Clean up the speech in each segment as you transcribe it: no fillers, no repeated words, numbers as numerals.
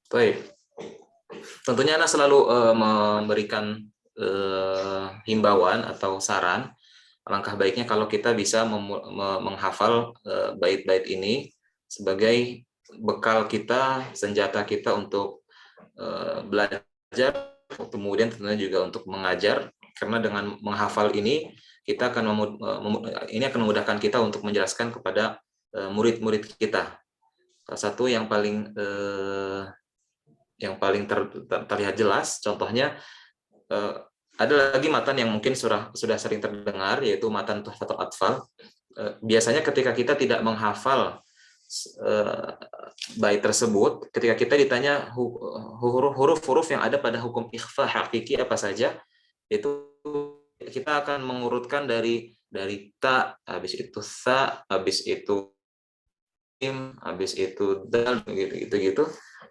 Baik. Tentunya Ana selalu memberikan himbauan atau saran. Alangkah baiknya kalau kita bisa menghafal bait-bait ini sebagai bekal kita, senjata kita untuk belajar, kemudian tentunya juga untuk mengajar. Karena dengan menghafal ini kita akan ini akan memudahkan kita untuk menjelaskan kepada murid-murid kita. Salah satu yang paling terlihat jelas, contohnya ada lagi matan yang mungkin sudah sering terdengar, yaitu matan Tuhfatul Atfal. Biasanya ketika kita tidak menghafal bait tersebut, ketika kita ditanya huruf-huruf yang ada pada hukum ikhfa hakiki apa saja, itu kita akan mengurutkan dari ta, habis itu sa, habis itu mim, habis itu dal, gitu.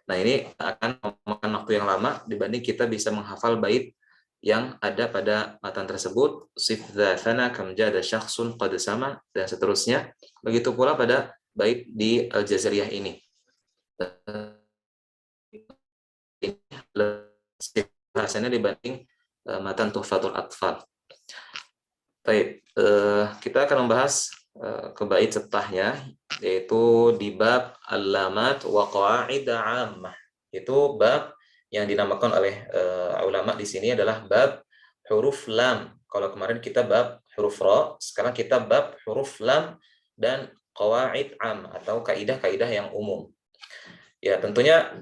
Nah, ini akan memakan waktu yang lama dibanding kita bisa menghafal bait yang ada pada matan tersebut, sif dzafana kam jada syakhsun qad sama, dan seterusnya. Begitu pula pada bait di Al-Jazriyah ini. Bahasanya dibanding matan Tuhfatul Atfal. Baik, kita akan membahas ke bait setelahnya, yaitu di bab Al-Lamat wa Qawa'id 'Ammah. Itu bab yang dinamakan oleh ulama di sini adalah bab huruf lam. Kalau kemarin kita bab huruf ra, sekarang kita bab huruf lam dan qawaid 'am atau kaidah-kaidah yang umum. Ya, tentunya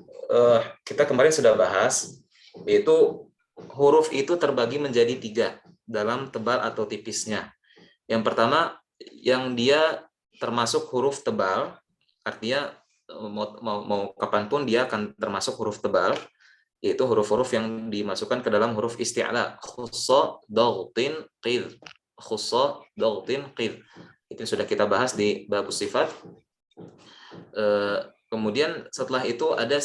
kita kemarin sudah bahas, yaitu huruf itu terbagi menjadi 3 dalam tebal atau tipisnya. Yang pertama, yang dia termasuk huruf tebal, artinya mau kapanpun dia akan termasuk huruf tebal, yaitu huruf-huruf yang dimasukkan ke dalam huruf isti'la, khussa dagtin qid, khussa dagtin qid. Itu sudah kita bahas di bab sifat. Kemudian setelah itu ada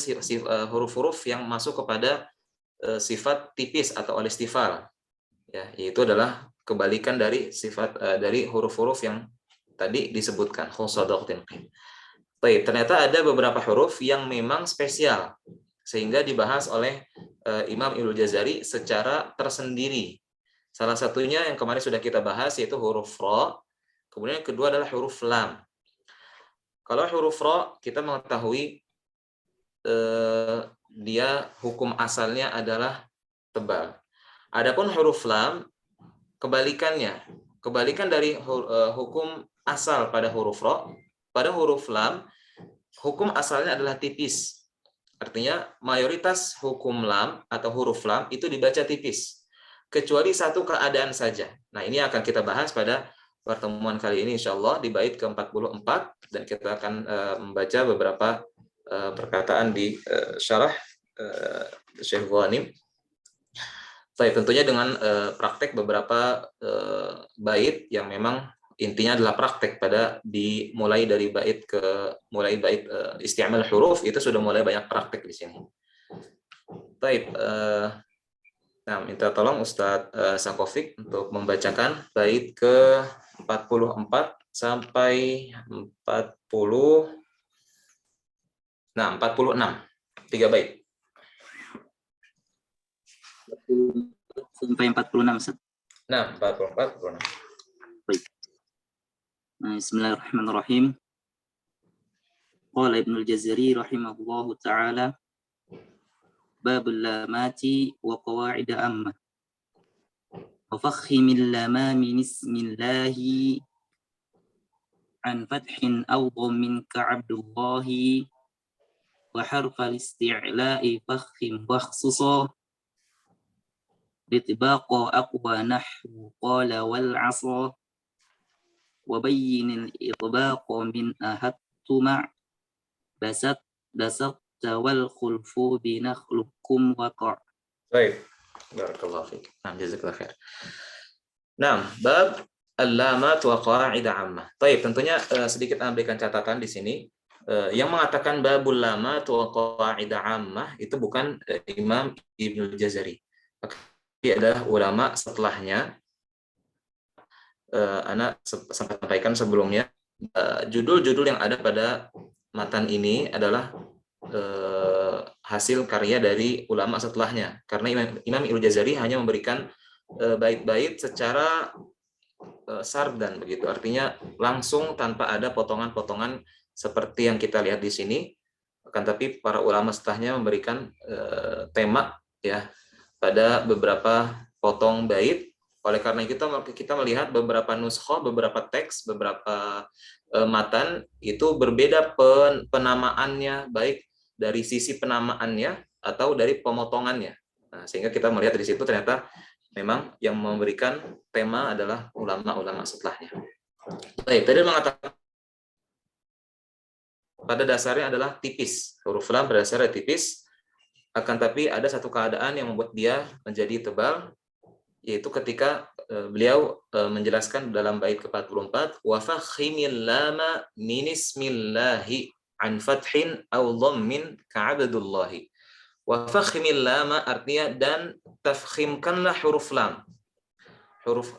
huruf-huruf yang masuk kepada sifat tipis atau al-istifal, ya, yaitu adalah kebalikan dari sifat dari huruf-huruf yang tadi disebutkan, khussa dagtin qid. Baik, ternyata ada beberapa huruf yang memang spesial sehingga dibahas oleh Imam Ibnu Jazari secara tersendiri. Salah satunya yang kemarin sudah kita bahas yaitu huruf ra, kemudian yang kedua adalah huruf lam. Kalau huruf ra kita mengetahui dia hukum asalnya adalah tebal. Adapun huruf lam kebalikannya. Kebalikan dari hukum asal pada huruf ra, pada huruf lam hukum asalnya adalah tipis. Artinya mayoritas hukum lam atau huruf lam itu dibaca tipis, kecuali satu keadaan saja. Nah, ini akan kita bahas pada pertemuan kali ini insyaallah di bait ke-44, dan kita akan membaca beberapa perkataan di syarah Syekh Ghanim. Baik, tentunya dengan praktek beberapa bait yang memang intinya adalah praktek pada dimulai dari bait isti'mal huruf, itu sudah mulai banyak praktek di sini. Baik, nah minta tolong Ustadz Sakofik untuk membacakan bait ke 44 sampai 46. 3 bait. sampai 46. Nah, 44 46. Baik. Bismillahirrahmanirrahim. Qala Ibnu Al-Jazari rahimahullahu taala, babul lamati wa qawaid amma. Wa fakhimil lamami bismillahi an fathin aw dhammin ka'abdullahi wa harfal isti'la'i fakhim wa khususa litbaqa aqwa nahwu qala wal 'asa wa bayyinil itbaqa min ahattu ma' basat wal khulfu binakhlukum waqa'. Baik, barakallahu fiik. Nah, jazakallahu khair. Nah, bab al-lamat wa qa'id 'ammah. Baik, tentunya sedikit ambilkan catatan di sini. Yang mengatakan babul lamat wa qa'id 'ammah itu bukan Imam Ibnu Jazari. Dia adalah ulama setelahnya. Ana sempat sampaikan sebelumnya, judul-judul yang ada pada matan ini adalah hasil karya dari ulama setelahnya. Karena Imam Al-Jazari hanya memberikan bait-bait secara sardan begitu. Artinya langsung tanpa ada potongan-potongan seperti yang kita lihat di sini. Akan tapi para ulama setelahnya memberikan tema ya pada beberapa potong bait. Oleh karena itu kita melihat beberapa nuskhoh, beberapa teks, beberapa matan itu berbeda penamaannya, baik dari sisi penamaannya atau dari pemotongannya. Nah, sehingga kita melihat dari situ ternyata memang yang memberikan tema adalah ulama-ulama setelahnya. Baik, tadi mengatakan pada dasarnya adalah tipis. Huruf lam pada dasarnya tipis, akan tapi ada satu keadaan yang membuat dia menjadi tebal, yaitu ketika beliau menjelaskan dalam bait ke-44, wa fakhimil lama min ismillahi an fathin aw dhammin ka'abdullahi. Wa fakhimil lama artinya dan tafkhimkanlah huruf lam. Huruf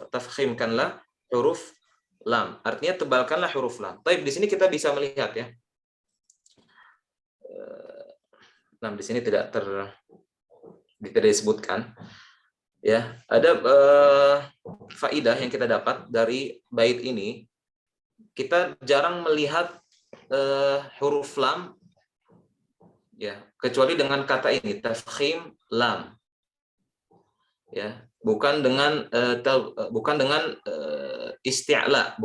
tafkhimkanlah huruf lam. Artinya tebalkanlah huruf lam. Baik, di sini kita bisa melihat ya. Nah, di sini tidak disebutkan ya. Ada faidah yang kita dapat dari bait ini. Kita jarang melihat huruf lam ya, kecuali dengan kata ini tafkhim lam. Ya, bukan dengan isti'la,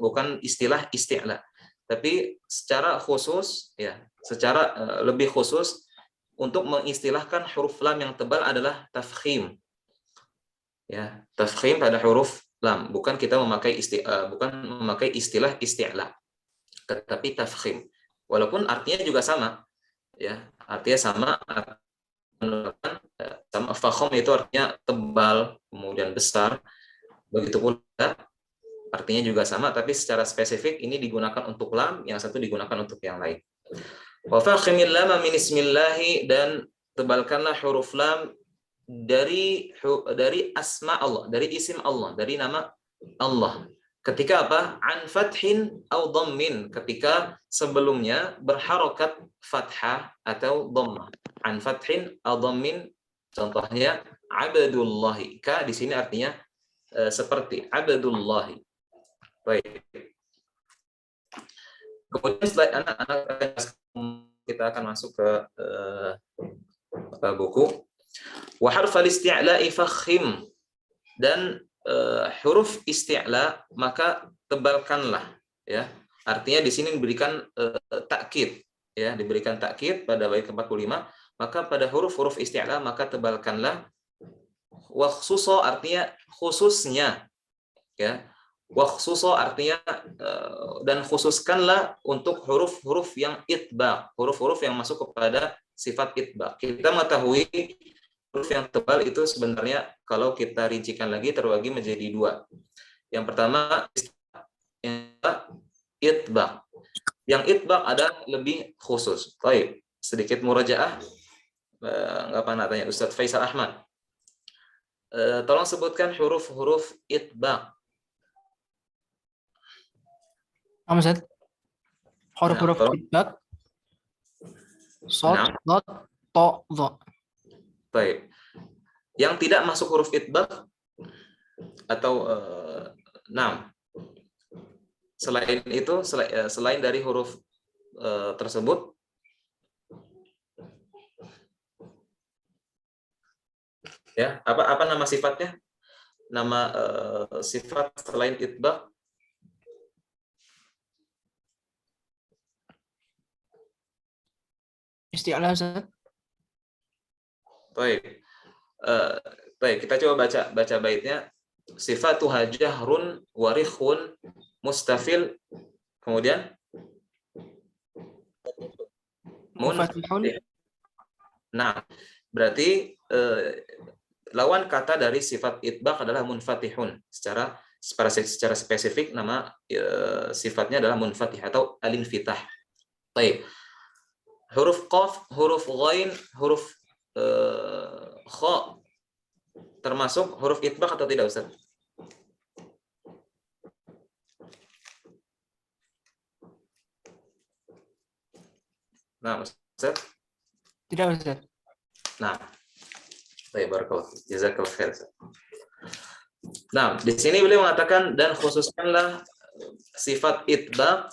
bukan istilah isti'la. Tapi secara khusus ya, secara lebih khusus untuk mengistilahkan huruf lam yang tebal adalah tafkhim. Ya, tafkhim pada huruf lam, bukan kita memakai istilah isti'la, tetapi tafkhim. Walaupun artinya juga sama ya, artinya sama fakhom itu artinya tebal, kemudian besar. Begitu pula artinya juga sama, tapi secara spesifik ini digunakan untuk lam, yang satu digunakan untuk yang lain. Wa fakhimil lama min ismillahi, dan tebalkanlah huruf lam dari asma Allah, dari isim Allah, dari nama Allah. Ketika apa? An fathin au dhammin, ketika sebelumnya berharokat fathah atau dhammah. An fathin au dhammin, contohnya abdullahi. Ka di sini artinya seperti abdullahi. Baik. Kemudian setelah anak-anak kita akan masuk ke buku. Wa harfal isti'la'i fakhim, dan huruf isti'la maka tebalkanlah ya. Artinya di sini diberikan takkid ya, diberikan takkid pada bait ke-45, maka pada huruf-huruf isti'la maka tebalkanlah. Wa khususo artinya khususnya ya. Wa khususo artinya dan khususkanlah untuk huruf-huruf yang itbaq, huruf-huruf yang masuk kepada sifat itbaq. Kita mengetahui huruf yang tebal itu sebenarnya kalau kita rincikan lagi terbagi menjadi dua. Yang pertama itbaq. Yang itbaq ada lebih khusus. Baik, sedikit murajaah. Enggak pernah tanya Ustadz Faisal Ahmad. Tolong sebutkan huruf-huruf itbaq. Ustaz, huruf-huruf itbaq shad, dad, ta, dha. Baik. Yang tidak masuk huruf itbaq atau selain itu, selain dari huruf tersebut, ya, apa nama sifatnya? Nama sifat selain itbaq? Isti'la, Ustaz. Baik. Baik, kita coba baca baitnya. Sifatuha jahrun warikhun mustafil, kemudian Munfatihun. Nah, berarti lawan kata dari sifat itbaq adalah munfatihun. Secara spesifik nama sifatnya adalah munfatih atau al-infitah. Baik. Huruf qaf, huruf ghain, huruf kha termasuk huruf itbaq atau tidak, Ustaz? Nah, Ustaz. Tidak, Ustaz. Nah, baik, barakallahu. Jazakallahu khair. Nah, di sini beliau mengatakan dan khususkanlah sifat itbaq,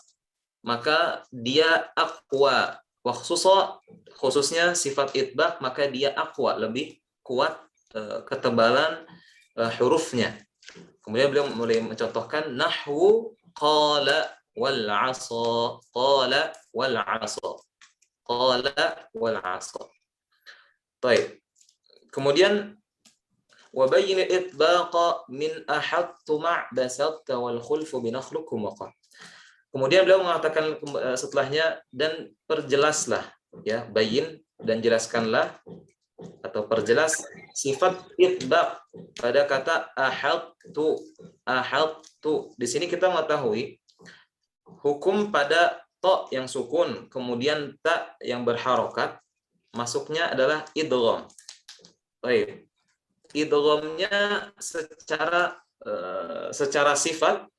maka dia aqwa. Khususnya sifat itbaq, maka dia aqwa, lebih kuat ketebalan hurufnya. Kemudian beliau mulai mencontohkan nahwu qala wal 'asa, qala wal 'asa, qala wal 'asa. Baik. Kemudian وبين الإطباق من أحط مع بسطت والخلف بنخلقكم وقع. Kemudian beliau mengatakan setelahnya dan perjelaslah, ya, bayin dan jelaskanlah atau perjelas sifat itbaq pada kata ahadtu. Di sini kita mengetahui hukum pada to yang sukun kemudian ta yang berharokat masuknya adalah idgham. Baik. Idghamnya secara sifat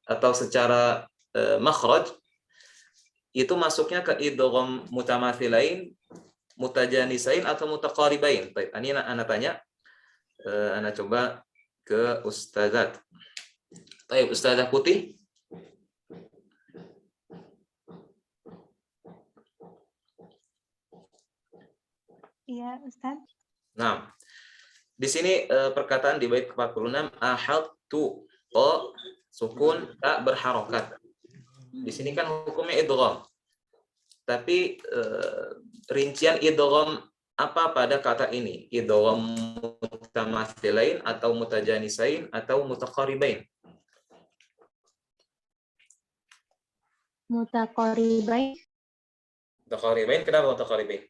atau secara makhraj itu masuknya ke idgham mutamathilain, mutajanisain atau mutaqaribain. Baik, ini anak tanya, anak coba ke Ustazat. Baik, Ustazah Putih. Iya, Ustaz. Nah, di sini perkataan di bait ke-46 ahadtu, to sukun tak berharokat. Di sini kan hukumnya idgham. Tapi rincian idgham apa pada kata ini? Idgham mutamathilain atau mutajanisain atau mutaqaribain? Mutaqaribain. Mutaqaribain, kenapa mutaqaribain?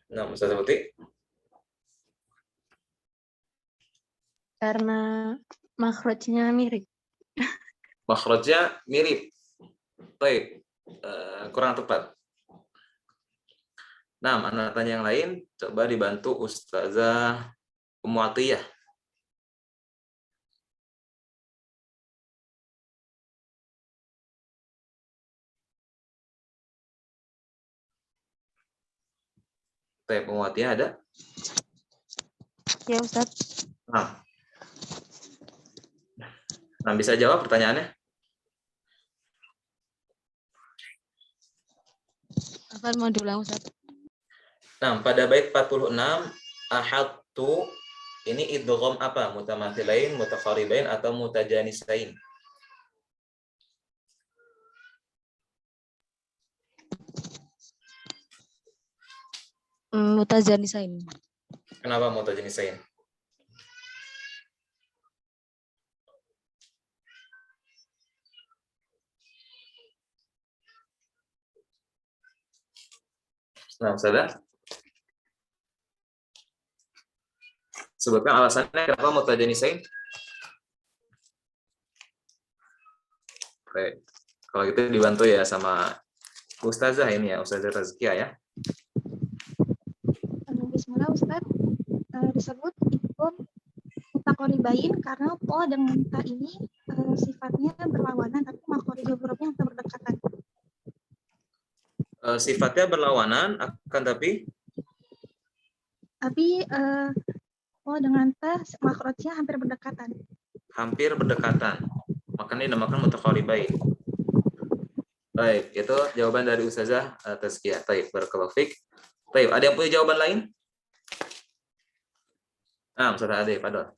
Nah, Ustaz Putih. Karena makhrajnya mirip. Makhrajnya mirip. Baik, kurang tepat. Nah, mana tanya yang lain, coba dibantu Ustazah Ummu Atiyah. Baik, Ummu Atiyah ada? Ya, Ustaz. Nah, bisa jawab pertanyaannya? Apa mau diulang, Ustaz? Nah, pada bait 46 ahadtu ini idgham apa? Mutamathilain, mutaqaribain atau mutajanisain? Mutajanisain. Kenapa mutajanisain? Nah, Ustazah, sebutkan alasannya kenapa mutajanisain? Oke, kalau gitu dibantu ya sama Ustazah ini ya, Ustazah Tazkiyah ya. Bismillah, Ustaz. Disebut idgham mutaqaribain karena po dan ta ini sifatnya berlawanan tapi makhraj hurufnya yang berdekatan. Sifatnya berlawanan akan tapi po dengan ta makhrajnya hampir berdekatan. Hampir berdekatan. Makanya dinamakan mutaqaribain. Baik, itu jawaban dari Ustazah Tazkiyah. Baik, barakallahu fiik. Baik, ada yang punya jawaban lain? Nah, Ustazah Ade, padahal.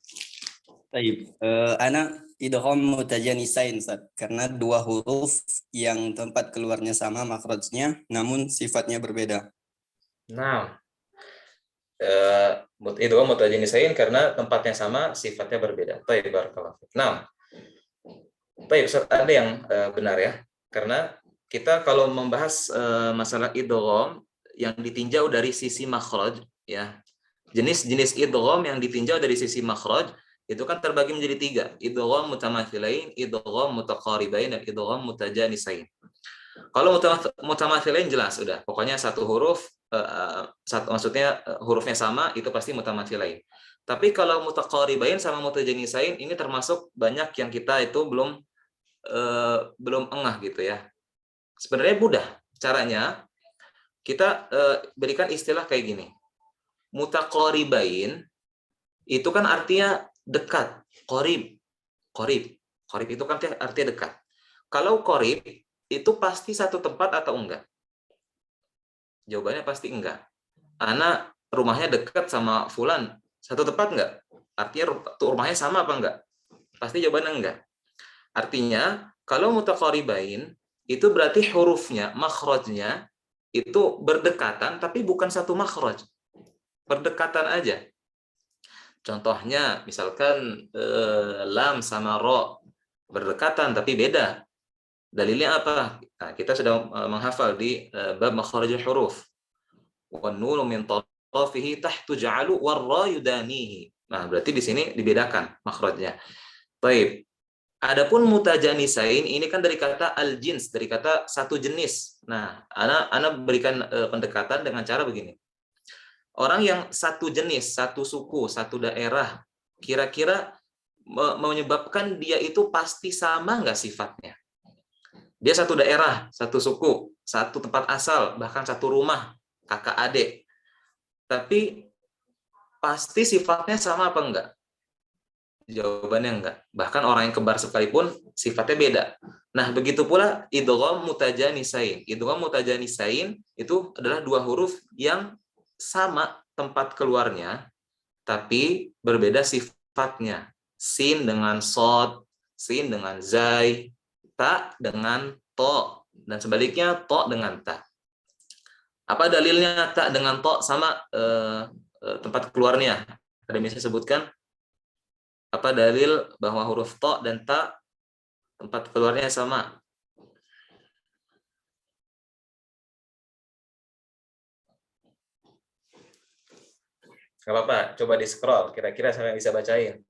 Baik, anak idgham mutajanisain, Ustaz, karena dua huruf yang tempat keluarnya sama makhrajnya namun sifatnya berbeda. Nah, idgham mutajanisain karena tempatnya sama, sifatnya berbeda. Baik, barakallahu fiik. Nah, baik, Ustaz, ada yang benar ya. Karena kita kalau membahas masalah idgham yang ditinjau dari sisi makhraj ya. Jenis-jenis idgham yang ditinjau dari sisi makhraj itu kan terbagi menjadi 3, idgham mutamathilain, idgham mutaqaribain, dan idgham mutajanisain. Kalau mutamatsilain jelas udah, pokoknya satu huruf maksudnya hurufnya sama itu pasti mutamatsilain. Tapi kalau mutaqaribain sama mutajanisain ini termasuk banyak yang kita itu belum engah gitu ya. Sebenarnya mudah caranya, kita berikan istilah kayak gini. Mutaqaribain itu kan artinya dekat, qarib. Qarib itu kan artinya dekat. Kalau qarib itu pasti satu tempat atau enggak? Jawabannya pasti enggak. Ana rumahnya dekat sama fulan, satu tempat enggak? Artinya rumahnya sama apa enggak? Pasti jawabannya enggak. Artinya kalau mutaqaribain itu berarti hurufnya, makhrajnya itu berdekatan tapi bukan satu makhraj. Berdekatan aja. Contohnya misalkan lam sama ro berdekatan tapi beda. Dalilnya apa? Nah, kita sudah menghafal di bab makharijul huruf. Wan nunu min tarafihi tahtu ja'alu war ra yudanihi. Nah, berarti di sini dibedakan makhrajnya. Baik. Adapun mutajanisain ini kan dari kata al-jins, dari kata satu jenis. Nah, ana berikan pendekatan dengan cara begini. Orang yang satu jenis, satu suku, satu daerah, kira-kira menyebabkan dia itu pasti sama nggak sifatnya? Dia satu daerah, satu suku, satu tempat asal, bahkan satu rumah, kakak adik. Tapi pasti sifatnya sama apa enggak? Jawabannya enggak. Bahkan orang yang kembar sekalipun sifatnya beda. Nah, begitu pula idgham mutajanisain. Idgham mutajanisain itu adalah dua huruf yang sama tempat keluarnya, tapi berbeda sifatnya. Sin dengan sod, sin dengan zai, ta dengan to, dan sebaliknya to dengan ta. Apa dalilnya ta dengan to sama tempat keluarnya? Ada bisa sebutkan? Apa dalil bahwa huruf to dan ta tempat keluarnya sama? Gak apa-apa, coba di scroll, kira-kira saya bisa bacain.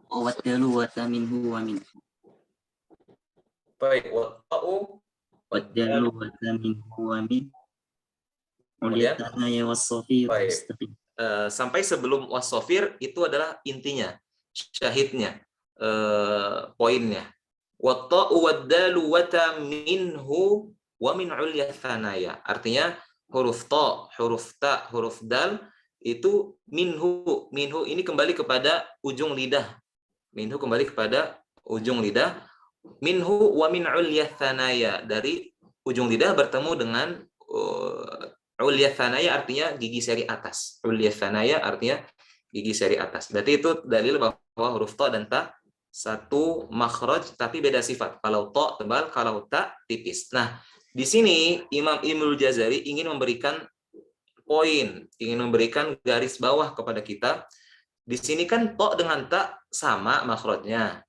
Wadalu wata minhu wa min. Baik, wata'u, Wadalu wata minhu wa min. kemudian Uliyatana ya wasofir. baik. Sampai sebelum wasofir itu adalah intinya, syahidnya, poinnya. Wata'u wadalu wata minhu wa min uliyathanaya. Artinya huruf to, huruf ta, huruf dal itu minhu. Minhu ini kembali kepada ujung lidah. Minhu kembali kepada ujung lidah. Minhu wa min uliyathanaya. Dari ujung lidah bertemu dengan uliyathanaya artinya gigi seri atas. Uliyathanaya artinya gigi seri atas. Berarti itu dalil bahwa huruf to dan ta satu makhraj tapi beda sifat. Kalau to tebal, kalau ta tipis. Nah, di sini Imam Ibnul Jazari ingin memberikan poin, ingin memberikan garis bawah kepada kita. Di sini kan to dengan ta sama makhrajnya.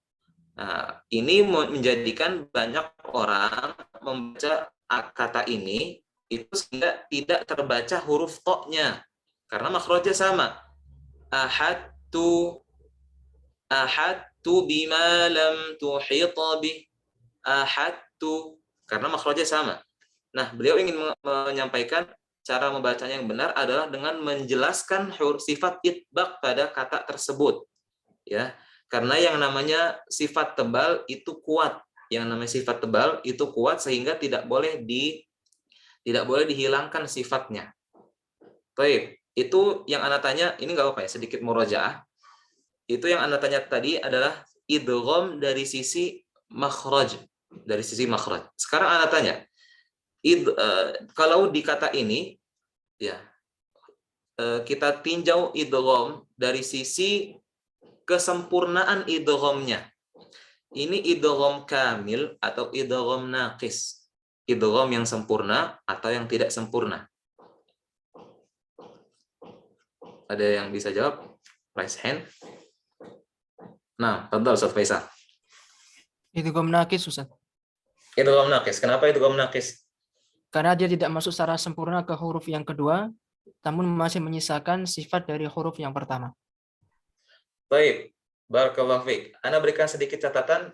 Nah, ini menjadikan banyak orang membaca kata ini itu sehingga tidak terbaca huruf to-nya karena makhrajnya sama. Ahadtu bima lam tuhita bih. Ahadtu karena makhrajnya sama. Nah, beliau ingin menyampaikan cara membacanya yang benar adalah dengan menjelaskan sifat itbaq pada kata tersebut. Ya, karena yang namanya sifat tebal itu kuat. Yang namanya sifat tebal itu kuat sehingga tidak boleh dihilangkan sifatnya. Baik, itu yang Anda tanya, ini nggak apa ya, sedikit murojaah. Itu yang Anda tanya tadi adalah idgham dari sisi makhraj, dari sisi makhraj. Sekarang Anda tanya, kalau di kata ini ya kita tinjau idgham dari sisi kesempurnaan idghamnya. Ini idgham kamil atau idgham naqis. Idgham yang sempurna atau yang tidak sempurna. Ada yang bisa jawab? Raise hand. Nah, tafadhal Ustaz Faisal. Idgham naqis, Ustaz. Idgham naqis. Kenapa idgham naqis? karena dia tidak masuk secara sempurna ke huruf yang kedua, namun masih menyisakan sifat dari huruf yang pertama. Baik, barakallahu fiik. Ana berikan sedikit catatan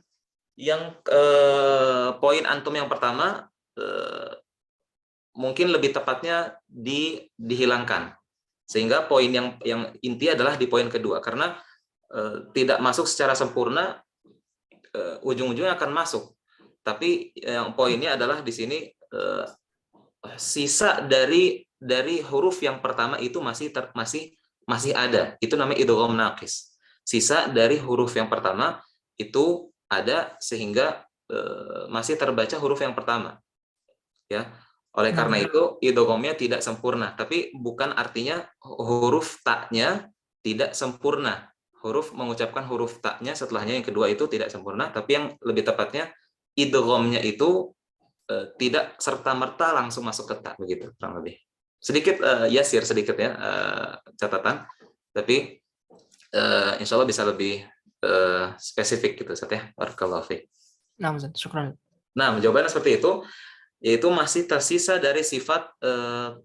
yang poin antum yang pertama mungkin lebih tepatnya dihilangkan. Sehingga poin yang inti adalah di poin kedua, karena tidak masuk secara sempurna, ujung-ujungnya akan masuk. Tapi yang poinnya adalah di sini sisa dari huruf yang pertama itu masih ada. Itu namanya idgham naqis. Sisa dari huruf yang pertama itu ada sehingga masih terbaca huruf yang pertama. Ya. Oleh karena itu idghamnya tidak sempurna, tapi bukan artinya huruf ta-nya tidak sempurna. Huruf mengucapkan huruf ta-nya setelahnya yang kedua itu tidak sempurna, tapi yang lebih tepatnya idghamnya itu tidak serta-merta langsung masuk ke ta, begitu kurang lebih. Sedikit yasir sedikit ya catatan, tapi insya Allah bisa lebih spesifik gitu Ustaz ya. Barakallahu fiik. Nah, Ustaz, syukran. Nah, jawabannya seperti itu, yaitu masih tersisa dari sifat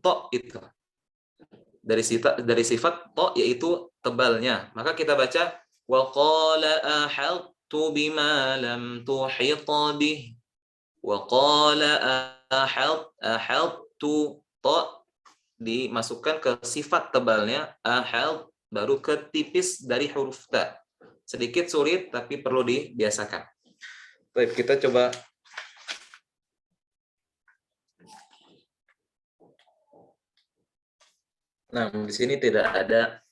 to itu. Dari sifat to yaitu tebalnya. Maka kita baca wa qala ahadtu bima lam tuhit bih. Wa qala ahadtu to dimasukkan ke sifat tebalnya, ahad baru ke tipis dari huruf ta. Sedikit sulit tapi perlu dibiasakan. Baik, kita coba Nah, di sini tidak ada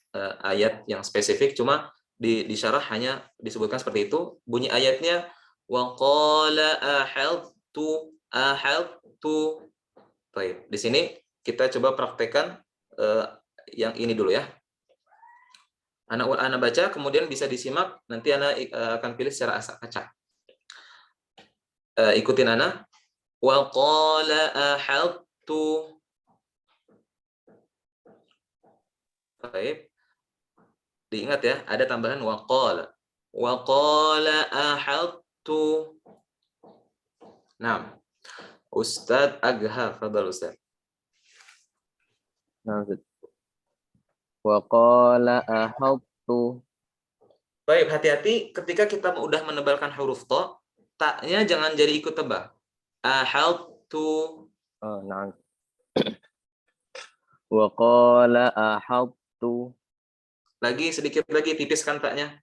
ayat yang spesifik, cuma di syarah hanya disebutkan seperti itu. Bunyi ayatnya wa qala ahadtu. Baik, di sini kita coba praktekkan yang ini dulu ya. Ana baca, kemudian bisa disimak, nanti Ana akan pilih secara acak. Ikutin Ana. Wa qala ahadtu. Baik. Diingat ya, ada tambahan waqala. Waqala ahadtu. Nah, Ustadz Agha, fadhal Ustadz. Nah, waqala ahadtu. Baik, hati-hati ketika kita udah menebalkan huruf to, taknya jangan jadi ikut tebal. Ahadtu. Oh, nah. Waqala ahadtu. Lagi sedikit lagi, tipiskan taknya.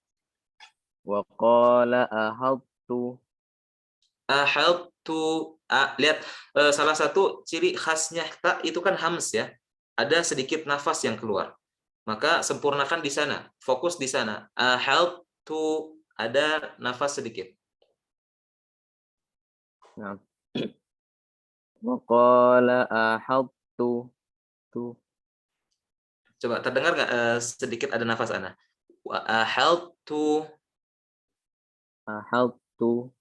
Waqala ahadtu. Ahadtu. Lihat, salah satu ciri khasnya tak itu kan hams ya. Ada sedikit nafas yang keluar. Maka sempurnakan di sana, fokus di sana. Ahadtu, ada nafas sedikit. Nah. Waqala ahadtu. Coba terdengar nggak sedikit ada nafas Ana? Ahadtu. Ahadtu.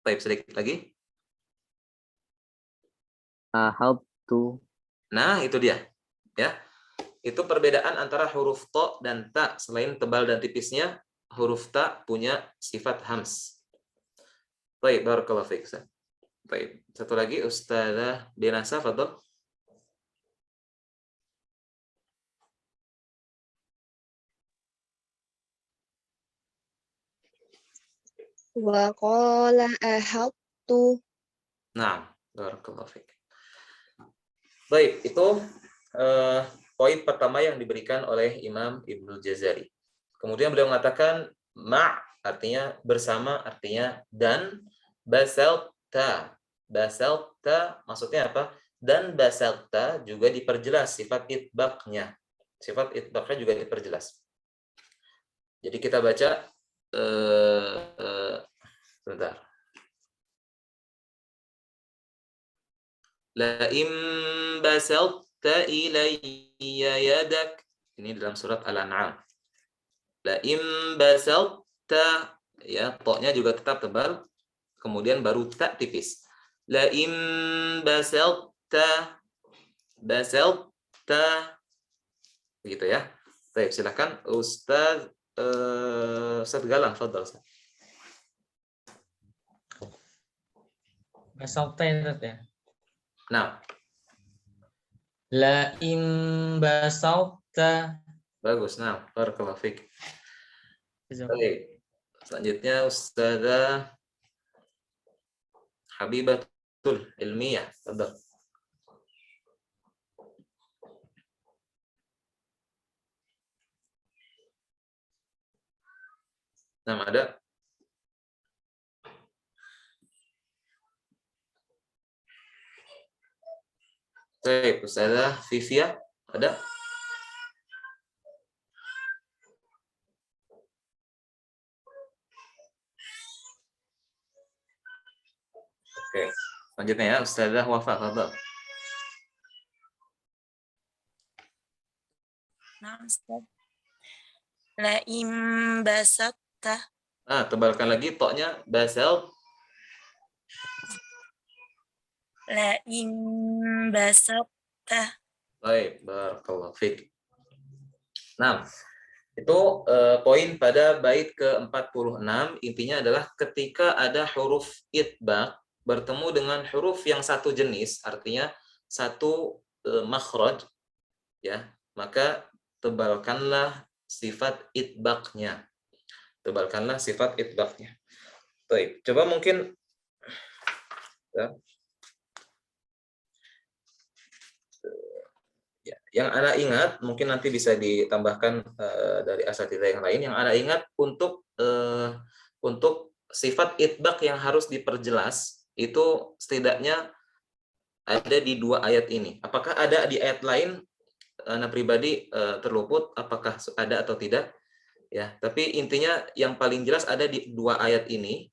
Baik, sedikit lagi. Ahadtu. Nah, itu dia. Ya. Itu perbedaan antara huruf to dan ta. Selain tebal dan tipisnya, huruf ta punya sifat hams. Baik, barakallahu fiik. Baik, satu lagi Ustazah Dinasa, fadhol. Wa qala ahadtu. Nah, barakallahu fiik. Baik, itu poin pertama yang diberikan oleh Imam Ibnu Jazari. Kemudian beliau mengatakan ma' artinya bersama, artinya dan, basalta. Basalta maksudnya apa? Dan basalta juga diperjelas sifat itbaqnya. Sifat itbaqnya juga diperjelas. Jadi kita baca sebentar. La im basalta ilayya yadak. Ini dalam surat Al-An'am. La im basalta, ya, to-nya juga tetap tebal. Kemudian baru ta tipis. La im basalta. Begitu ya. Baik, silakan Ustaz Galang, fadhal Ustaz. Basalta ya. Nah, La imbasauta. bagus. Nah, barakallahu fiik. Baik. Selanjutnya Ustazah Habibatul Ilmiyah. Tafadhal. Nah, ada. Baik, Ustazah Vivia, ada? Oke, selanjutnya ya Ustazah Wafa, tafadhal. Nah, Ustaz. La imbasatta. Nah, tebalkan lagi toknya basal. La imbasatta. Baik, barakallahu fiik. Nah, itu poin pada bait ke-46, intinya adalah ketika ada huruf itbaq bertemu dengan huruf yang satu jenis, artinya satu makhraj, ya, maka tebalkanlah sifat itbaqnya. Tebalkanlah sifat itbaqnya. Baik, coba mungkin ya, yang Anda ingat, mungkin nanti bisa ditambahkan dari asatidzah yang lain, yang Anda ingat untuk sifat itbaq yang harus diperjelas, itu setidaknya ada di 2 ayat ini. Apakah ada di ayat lain? Anda pribadi terluput, apakah ada atau tidak? Ya, tapi intinya yang paling jelas ada di 2 ayat ini,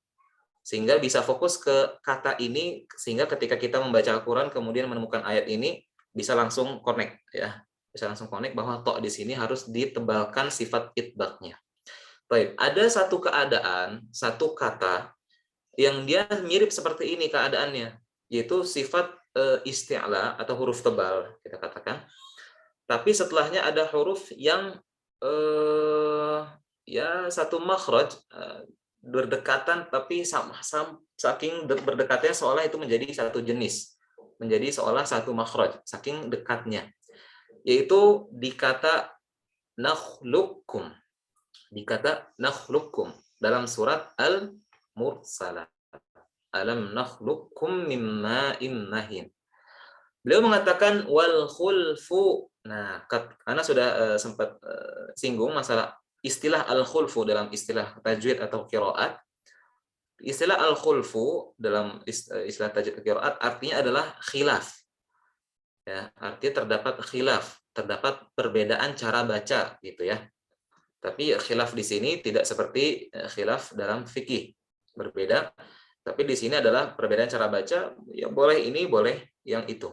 sehingga bisa fokus ke kata ini, sehingga ketika kita membaca Al-Quran kemudian menemukan ayat ini, bisa langsung connect, ya, bisa langsung connect bahwa tok di sini harus ditebalkan sifat itbaqnya. Baik, ada satu keadaan, satu kata yang dia mirip seperti ini keadaannya, yaitu sifat isti'la atau huruf tebal kita katakan. Tapi setelahnya ada huruf yang ya satu makhraj berdekatan, tapi saking berdekatnya seolah itu menjadi satu jenis, menjadi seolah satu makhraj, saking dekatnya, yaitu di kata nakhluqukum, di kata nakhluqukum dalam surat Al-Mursalat. Alam nakhluqukum min ma'in mahin. Beliau mengatakan wal khulfu. Nah, karena sudah sempat singgung masalah istilah al-khulfu dalam istilah tajwid atau qiraat. Istilah al-khulfu dalam istilah tajwid qiraat artinya adalah khilaf. Ya, artinya terdapat khilaf, terdapat perbedaan cara baca gitu ya. Tapi khilaf di sini tidak seperti khilaf dalam fikih, berbeda. Tapi di sini adalah perbedaan cara baca, ya boleh ini, boleh yang itu.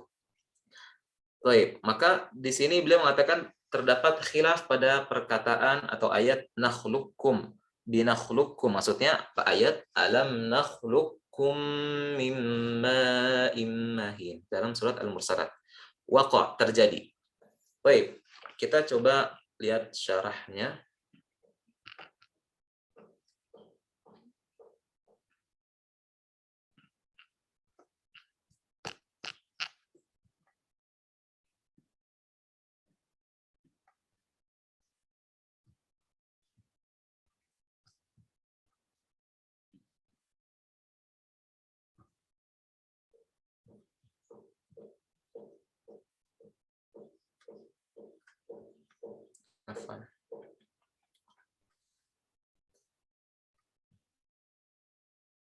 Baik, maka di sini beliau mengatakan terdapat khilaf pada perkataan atau ayat nakhluqukum, binakhluqukum, maksudnya ayat alam nakhluqukum mimma immahin dalam surat Al-Mursalat. Waqa, terjadi. Baik, kita coba lihat syarahnya.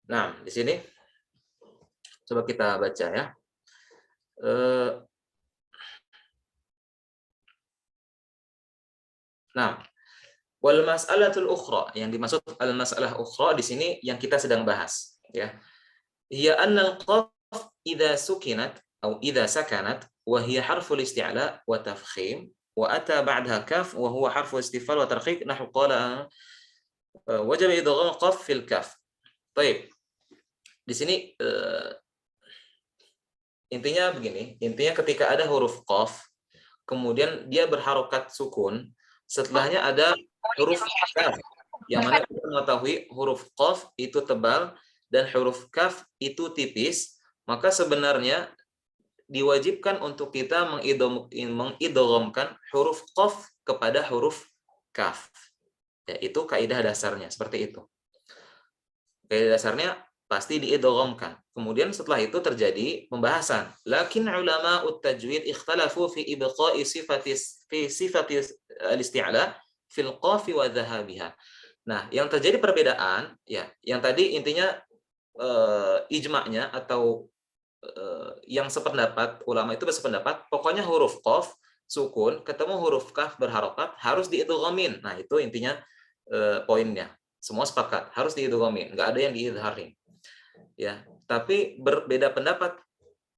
Nah, di sini coba kita baca ya. Nah, wal mas'alatul ukhra, yang dimaksud al mas'alah ukhra di sini yang kita sedang bahas ya. Hiya anna al-qaf idza sukinat atau idza sakanat wa hiya harful isti'la wa tafkhim wa ata ba'daha kaf wa huwa harful istifal wa tarqiq nahwu qala wajib idgham qaf fil kaf. Baik. Di sini intinya begini, intinya ketika ada huruf qaf kemudian dia berharokat sukun, setelahnya ada huruf kaf, yang mana kita mengetahui huruf qaf itu tebal dan huruf kaf itu tipis, maka sebenarnya diwajibkan untuk kita mengidghamkan huruf qaf kepada huruf kaf. Ya, itu kaidah dasarnya seperti itu. Kaidah dasarnya pasti diidghamkan. Kemudian setelah itu terjadi pembahasan. Lakin ulama at-tajwid ikhtalafu fi ibqa'i sifati al-isti'la fil qaf wa dhahabiha. Nah, yang terjadi perbedaan ya, yang tadi intinya ijma'nya atau yang sependapat, ulama itu bersependapat, pokoknya huruf qaf sukun ketemu huruf kaf berharokat harus diidghamin. Nah, itu intinya poinnya. Semua sepakat harus diidghamin, nggak ada yang diidharin. Ya, tapi berbeda pendapat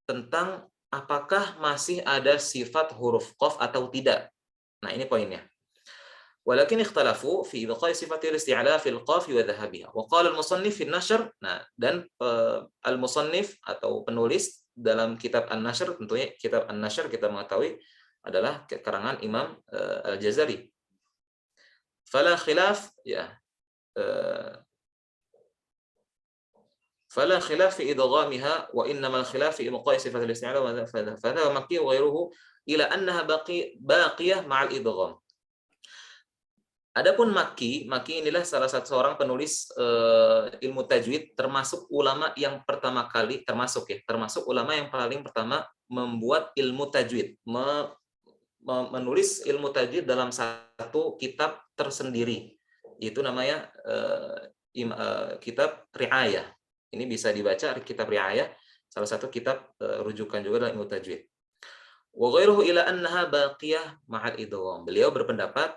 tentang apakah masih ada sifat huruf qaf atau tidak. Nah, ini poinnya. Walakin ikhtalafu fi ibqa'i sifatil isti'la fil qaf wa dhahabiha. Wa qala al-musannif fi an-nashr. Nah, dan al-musannif atau penulis dalam kitab An-Nashr, tentunya kitab An-Nashr kita mengetahui adalah karangan Imam Al-Jazari. Fala khilaf ya فلا خلاف في إدغامها وإنما الخلاف في إبقاء صفة الاستعلاء فهذا مكي وغيره إلى أنها باقية مع الإدغام. Adapun Maki inilah salah satu seorang penulis ilmu tajwid, termasuk ulama yang pertama kali, termasuk ulama yang paling pertama membuat ilmu tajwid, menulis ilmu tajwid dalam satu kitab tersendiri. Itu namanya kitab Ri'ayah. Ini bisa dibaca kitab Ri'ayah, salah satu kitab rujukan juga dalam ilmu tajwid. Wa ghairuhu ila annaha baqiyah ma'al idgham. Beliau berpendapat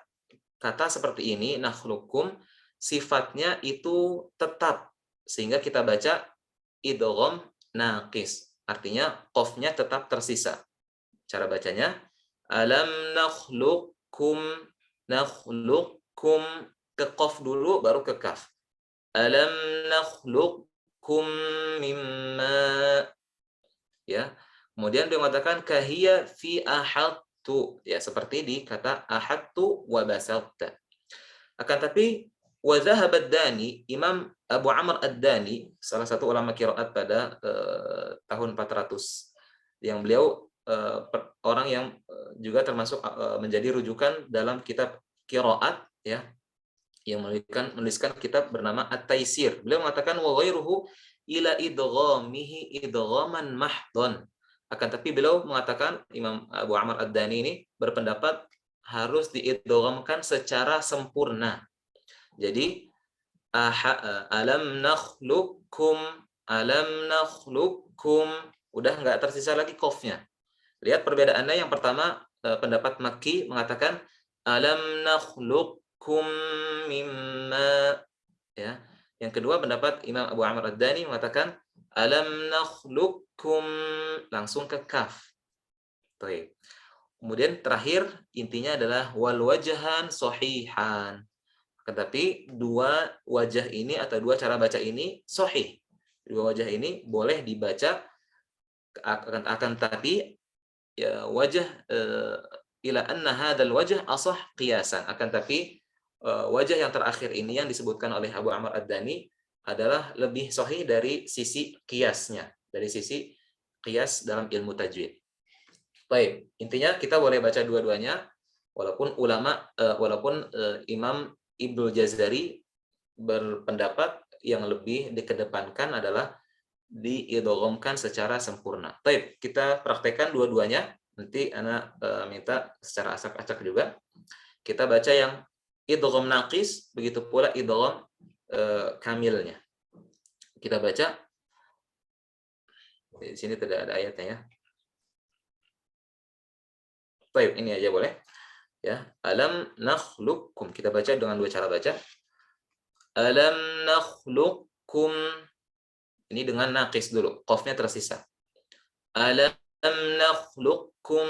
kata seperti ini, nakhlukum, sifatnya itu tetap, sehingga kita baca idgham naqis, artinya qafnya tetap tersisa. Cara bacanya alam nakhlukum, ke qaf dulu baru ke kaf. Alam nakhlukum mimma, ya. Kemudian dia mengatakan kahiya fi ahadtu, ya, seperti di kata ahadtu wa basatta. Akan tapi wa dhahaba ad-Dani, Imam Abu Amr ad-Dani, salah satu ulama qiraat pada tahun 400, yang beliau orang yang juga termasuk menjadi rujukan dalam kitab qiraat, ya, yang menuliskan kitab bernama At-Taisir. Beliau mengatakan wa ghairuhu ila idghamihi idghaman mahdhan. Akan tapi beliau mengatakan, Imam Abu Amr ad-Dani ini berpendapat harus diidghamkan secara sempurna. Jadi alam nakhlukum udah nggak tersisa lagi qafnya. Lihat perbedaannya. Yang pertama pendapat Makki mengatakan alam nakhlukum mimma, ya. Yang kedua pendapat Imam Abu Amr ad-Dani mengatakan alam nakhlukum langsung ke kaf. Baik. Kemudian terakhir intinya adalah wal wajhan sahihan. Tetapi dua wajah ini atau dua cara baca ini sahih. Dua wajah ini boleh dibaca, akan tapi ya wajah ila anna hadzal wajh asah qiyasan. Akan tapi wajah yang terakhir ini yang disebutkan oleh Abu Amr ad-Dani adalah lebih sahih dari sisi qiyasnya, dari sisi qiyas dalam ilmu tajwid. Baik, intinya kita boleh baca dua-duanya, walaupun Imam Ibnu Jazari berpendapat yang lebih dikedepankan adalah diidghamkan secara sempurna. Baik, kita praktekkan dua-duanya. Nanti Ana minta secara acak-acak juga. Kita baca yang idgham naqis, begitu pula idgham kamilnya. Kita baca. Di sini tidak ada ayatnya, ya. Baik, ini aja boleh. Ya, alam nakhlukum. Kita baca dengan dua cara baca. Alam nakhlukum. Ini dengan naqis dulu. Qafnya tersisa. Alam nakhlukum.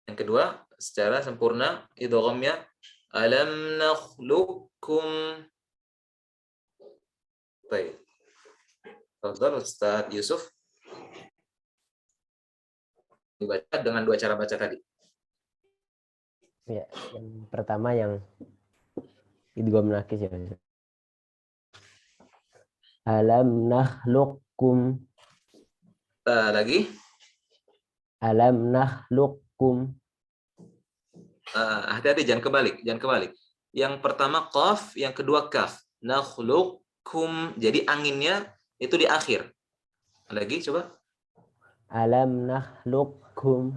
Yang kedua, secara sempurna idghamnya alam nakhlukum. Baik. Tafadhal Ustaz Yusuf. Dibaca dengan dua cara baca tadi. Ya, yang pertama yang idgham naqis, ya. Alam nakhluqkum. Lagi. Alam nakhluqkum. Hati-hati, jangan kebalik. Yang pertama qaf, yang kedua kaf. Nakhluqkum. Jadi anginnya itu di akhir. Lagi coba. Alam nakhluqkum.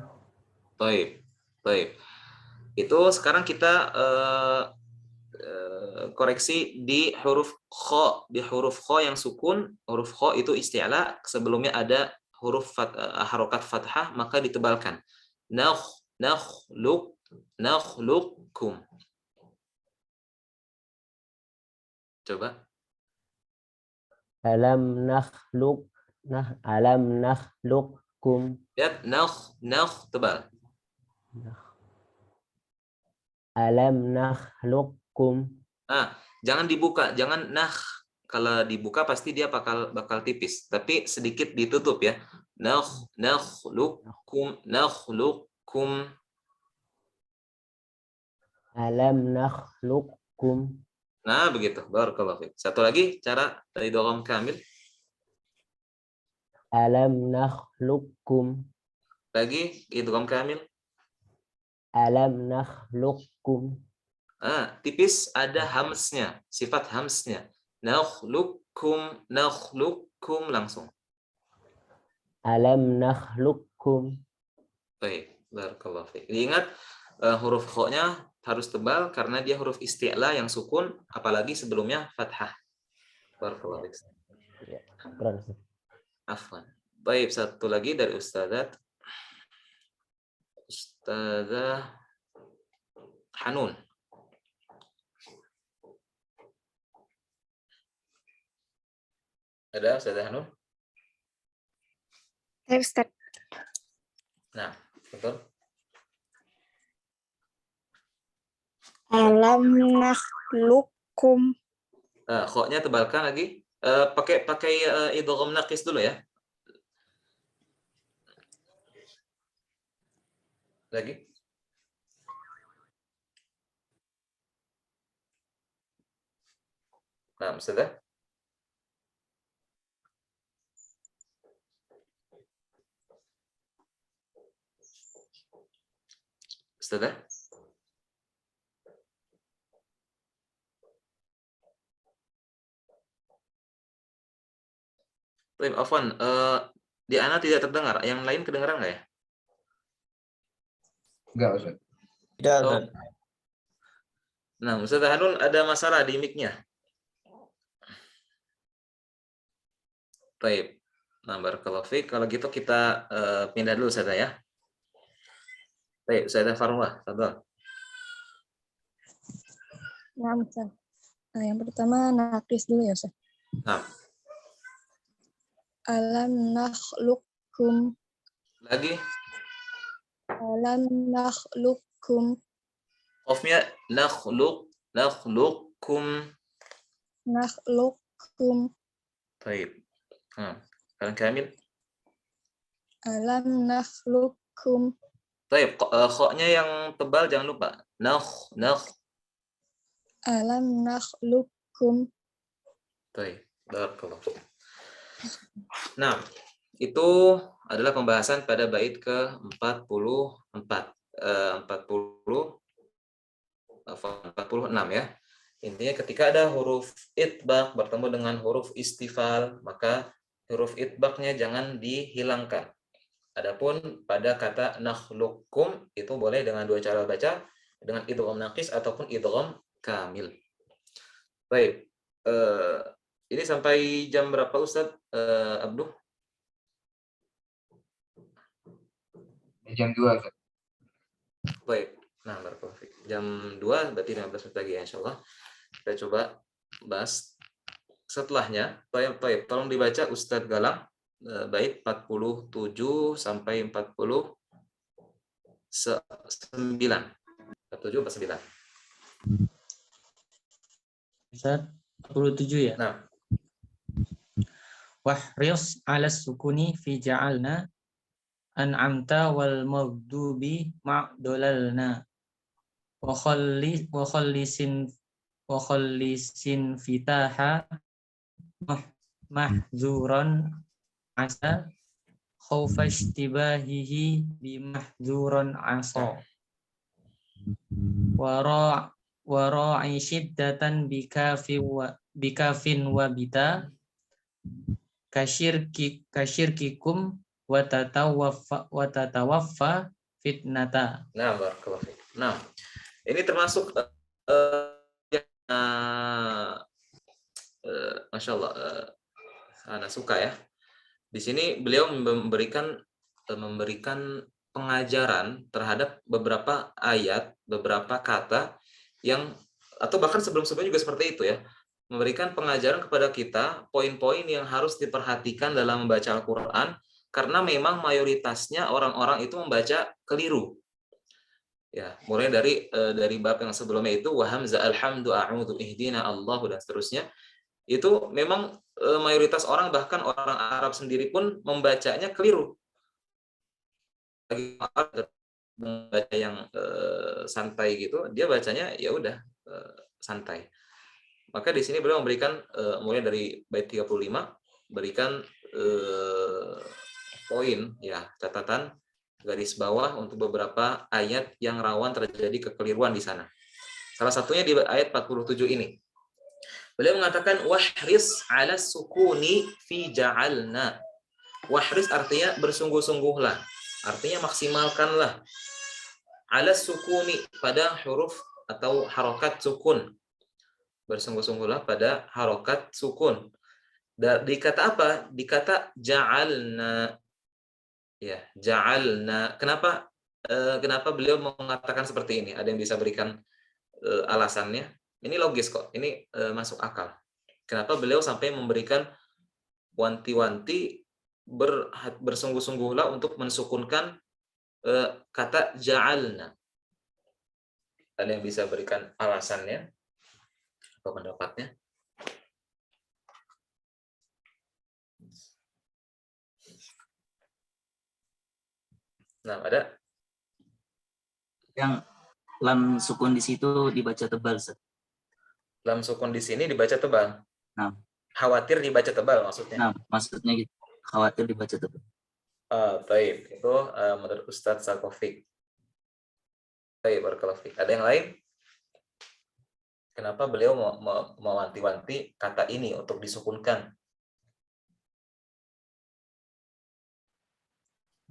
Baik. Itu sekarang kita koreksi di huruf kha. Di huruf kha yang sukun, huruf kha itu isti'la, sebelumnya ada huruf harokat fathah, maka ditebalkan. Nakhluqkum. Coba. Alam nakhluqkum. Lihat, tebal. Alam nakhluqkum. Jangan dibuka, jangan kalau dibuka pasti dia bakal tipis, tapi sedikit ditutup ya. Nakhluqkum. Alam nakhluqkum. Nah, begitu. Barakallahu fiik. Satu lagi cara idgham kamil. Alam nakhluqkum. Lagi idgham kamil. Alam nakhluqkum. Tipis ada hamsnya, sifat hamsnya. Nakhluqkum langsung. Alam nakhluqkum. Baik, barakallahu fiik. Diingat huruf kha-nya harus tebal karena dia huruf isti'la yang sukun, apalagi sebelumnya fathah. Barakallahu fiik. Ya, Afwan. Baik, satu lagi dari Ustazah Hanun. Ada Ustazah Hanun? Ustaz. Nah, betul. Alam nakhluqkum. Kha-nya tebalkan lagi. Pakai idgham naqis dulu ya. Lagi. Nah, sudah. Sudah. Baik, Afwan, di Ana tidak terdengar. Yang lain kedengaran nggak ya? Enggak, Ustaz. Tidak, Oh. Ustaz. Nah, Ustaz Hanun ada masalah di mic-nya. Baik. Nah, barakallahu fiik. Kalau gitu kita pindah dulu Ustaz ya. Baik, Ustaz Farwa, tafadhol. Nah, Ustaz. Yang pertama nakis dulu ya, Ustaz. Nah, Alam nakhluqkum. lagi Alam nakhluqkum. qafnya nakhluqkum. Nakhluqkum. Baik. Kalian kamil. Alam nakhluqkum. Baik, kha-nya yang tebal jangan lupa. Alam nakhluqkum. Baik, barakallahu fiik. Nah, itu adalah pembahasan pada bait ke-44. 46 ya. Intinya ketika ada huruf itbaq bertemu dengan huruf istifal, maka huruf itbaqnya jangan dihilangkan. Adapun pada kata nakhluqkum itu boleh dengan dua cara baca, dengan idgham naqis ataupun idgham kamil. Baik. Ini sampai jam berapa Ustaz Abduh? Jam 2, Ustaz. Baik. Nah, barakallahu. Jam 2 berarti 15 menit lagi ya insyaallah. Kita coba bahas setelahnya. Baik, tolong dibaca Ustaz Galang bait 47 sampai 49. 47 atau 9. Ustaz, 47 ya? Nah. Wahris 'ala sukuni fi ja'alna an'amta wal maghdubi ma'dulalna wa khallisin fitaha mahzuran asa khaufa ishtibahihi bimahdzuran asa wara'i syiddatan bikafin wa bita kasyirkikum wa tatawaffa fitnata. Nah, barakallahu fiik. Nah, ini termasuk Masya Allah, Ana suka ya. Di sini beliau memberikan pengajaran terhadap beberapa ayat, beberapa kata yang atau bahkan sebelum-sebelumnya juga seperti itu ya. Memberikan pengajaran kepada kita poin-poin yang harus diperhatikan dalam membaca Al-Qur'an karena memang mayoritasnya orang-orang itu membaca keliru. Ya, mulai dari bab yang sebelumnya itu wa hamza alhamdu a'udzu ihdina Allahu dan seterusnya. Itu memang mayoritas orang, bahkan orang Arab sendiri pun membacanya keliru. Bagi membaca yang santai gitu, dia bacanya ya udah santai. Maka di sini beliau memberikan mulai dari bait 35 berikan poin ya, catatan garis bawah untuk beberapa ayat yang rawan terjadi kekeliruan di sana. Salah satunya di ayat 47 ini. Beliau mengatakan wahris 'ala sukuni fi ja'alna. Wahris artinya bersungguh-sungguhlah. Artinya maksimalkanlah. 'Ala sukuni pada huruf atau harokat sukun. Bersungguh-sungguhlah pada harokat sukun. Di kata apa? Di kata ja'alna. Ya, ja'alna. Kenapa beliau mengatakan seperti ini? Ada yang bisa berikan alasannya? Ini logis kok, ini masuk akal. Kenapa beliau sampai memberikan wanti-wanti bersungguh-sungguhlah untuk mensukunkan kata ja'alna? Ada yang bisa berikan alasannya? Apa pendapatnya? Nah, ada? Yang lam sukun di situ dibaca tebal, Ustaz. Lam sukun di sini dibaca tebal. Nah, khawatir dibaca tebal maksudnya. Nah, maksudnya gitu. Khawatir dibaca tebal. Baik, itu menurut Ustadz Salkofik. Baik, barakallahu fiik. Ada yang lain? Kenapa beliau mewanti-wanti kata ini untuk disukunkan?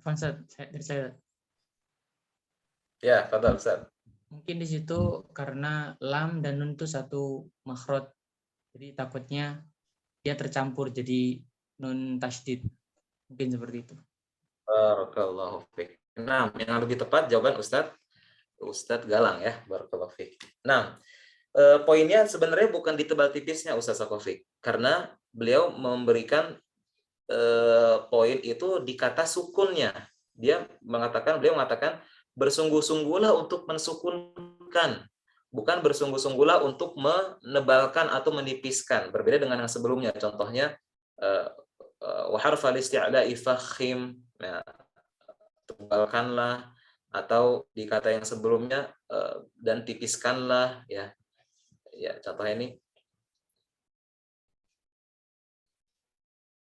Dari saya. Ya, fadhal Ustaz. Mungkin di situ karena lam dan nun itu satu makhraj. Jadi takutnya dia tercampur jadi nun tasydid. Mungkin seperti itu. Barakallahu fiik. Nah, yang lebih tepat jawaban Ustadz Galang ya, barakallahu fiik. Nah, poinnya sebenarnya bukan di tebal tipisnya Ustadz Salkofik, karena beliau memberikan poin itu di kata sukunnya. Beliau mengatakan bersungguh-sungguhlah untuk mensukunkan, bukan bersungguh-sungguhlah untuk menebalkan atau menipiskan. Berbeda dengan yang sebelumnya. Contohnya wa harfal isti'la'i fakhim, tebalkanlah, atau di kata yang sebelumnya dan tipiskanlah ya. Ya, contohnya ini.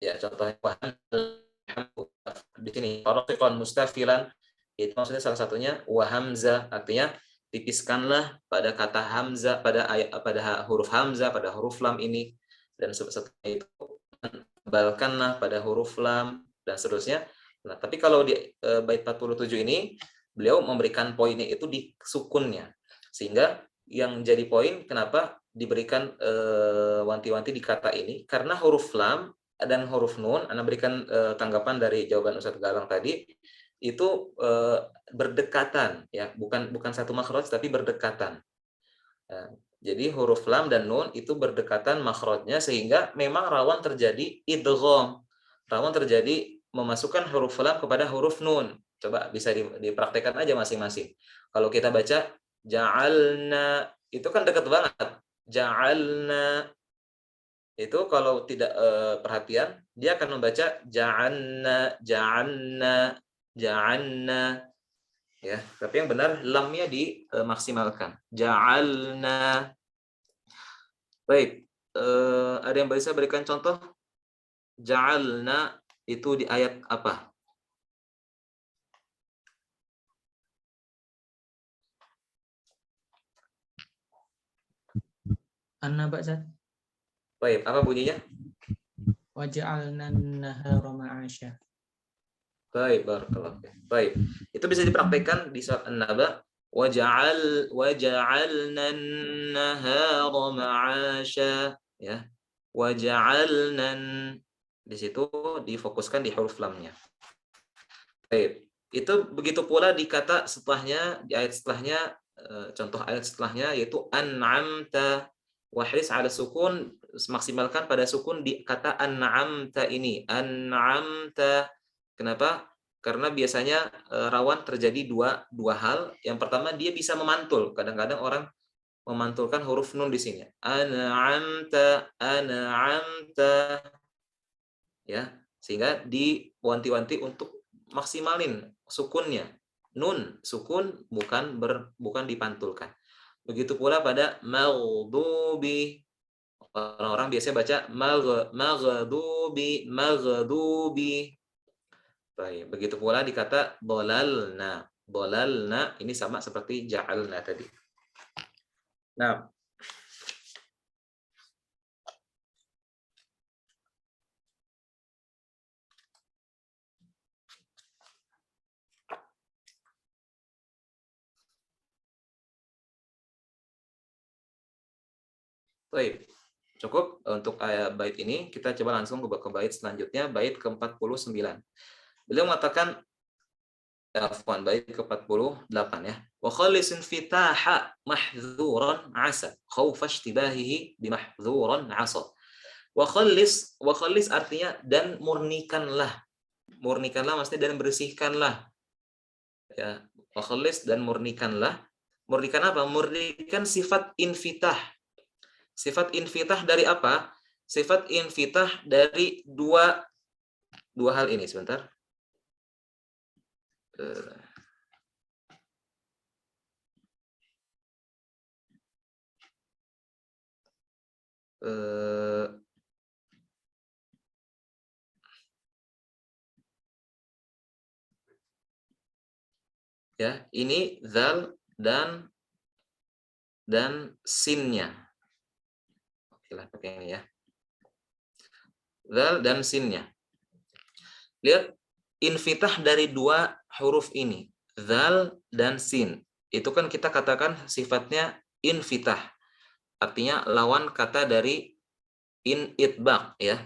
Ya, contohnya di sini farqiqan mustafilan, itu maksudnya salah satunya wa hamzah, artinya tipiskanlah pada kata hamzah, pada huruf hamzah, pada huruf lam ini, dan setelah itu tebalkanlah pada huruf lam dan seterusnya. Nah, tapi kalau di bait 47 ini beliau memberikan poinnya itu di sukunnya, sehingga yang jadi poin kenapa diberikan wanti-wanti di kata ini, karena huruf lam dan huruf nun. Anda berikan tanggapan dari jawaban Ustadz Galang tadi, itu berdekatan ya, bukan satu makhraj tapi berdekatan. Jadi huruf lam dan nun itu berdekatan makhrajnya, sehingga memang rawan terjadi idgham, rawan terjadi memasukkan huruf lam kepada huruf nun. Coba bisa dipraktekkan aja masing-masing. Kalau kita baca ja'alna, itu kan dekat banget. Ja'alna itu kalau tidak perhatian, dia akan membaca ja'anna, ja'anna, ja'anna. Ya, tapi yang benar lamnya dimaksimalkan. Ja'alna. Baik, ada yang bisa berikan contoh? Ja'alna itu di ayat apa? An-Naba, Ustaz. Baik, apa bunyinya? Waja'alna an-nahara ma'asya. Baik, barakallahu fiik. Baik. Itu bisa dipraktikkan di surat An-Naba. Waja'alna an-nahara ma'asya, ya. Waja'alna, di situ difokuskan di huruf lamnya. Baik. Itu begitu pula di kata setelahnya, di ayat setelahnya, contoh ayat setelahnya yaitu an'amta. Wahris ala sukun, maksimalkan pada sukun di kata an'amta ini. An'amta. Kenapa? Karena biasanya rawan terjadi dua hal. Yang pertama, dia bisa memantul. Kadang-kadang orang memantulkan huruf nun di sini. An'amta, an'amta. Ya, sehingga diwanti-wanti untuk maksimalin sukunnya. Nun sukun bukan dipantulkan. Begitu pula pada maghdubi. Orang-orang biasanya baca maghdubi, maghdubi. Baik, begitu pula di kata dolalna. Dolalna ini sama seperti ja'alna tadi. Nah, baik, cukup untuk bait ini. Kita coba langsung ke bait selanjutnya, bait ke-49. Beliau mengatakan, bait ke-48 ya. Wa khallisin fitaha mahdzuran asa khaufa ishtibahihi bi mahdzuran asa. Wa khallis artinya dan murnikanlah. Murnikanlah maksudnya dan bersihkanlah. Ya, wa khallis dan murnikanlah. Murnikan apa? Murnikan sifat infitah. Sifat infitah dari apa? Sifat infitah dari dua hal ini. Sebentar. Ya, ini zal dan sinnya. Oke lah, pakai ini ya. Zal dan sinnya. Lihat infitah dari dua huruf ini, zal dan sin. Itu kan kita katakan sifatnya infitah. Artinya lawan kata dari itbaq ya.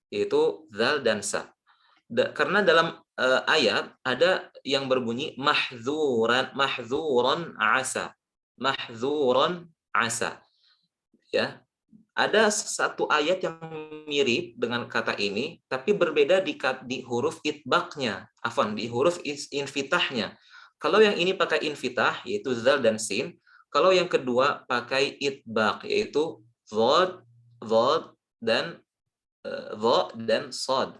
Yaitu zal dan sa. Karena dalam ayat ada yang berbunyi mahzuran asa. Mahzuran asa. Ya. Ada satu ayat yang mirip dengan kata ini, tapi berbeda di huruf itbaqnya, di huruf infitahnya. Kalau yang ini pakai infitah, yaitu zal dan sin. Kalau yang kedua pakai itbaq, yaitu dhad dan dha dan sad.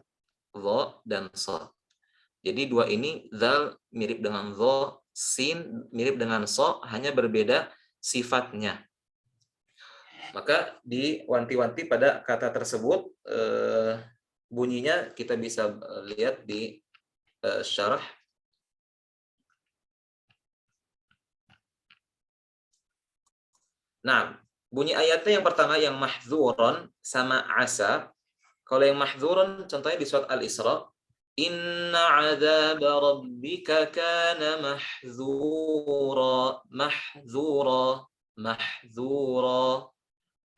Dha dan sad. Jadi dua ini, zal mirip dengan dha, sin mirip dengan sa, hanya berbeda sifatnya. Maka diwanti-wanti pada kata tersebut, bunyinya kita bisa lihat di syarah. Nah, bunyi ayatnya yang pertama yang mahzuran sama asa. Kalau yang mahzuran contohnya di surat Al-Isra, inna 'adzaba rabbika kana mahzura.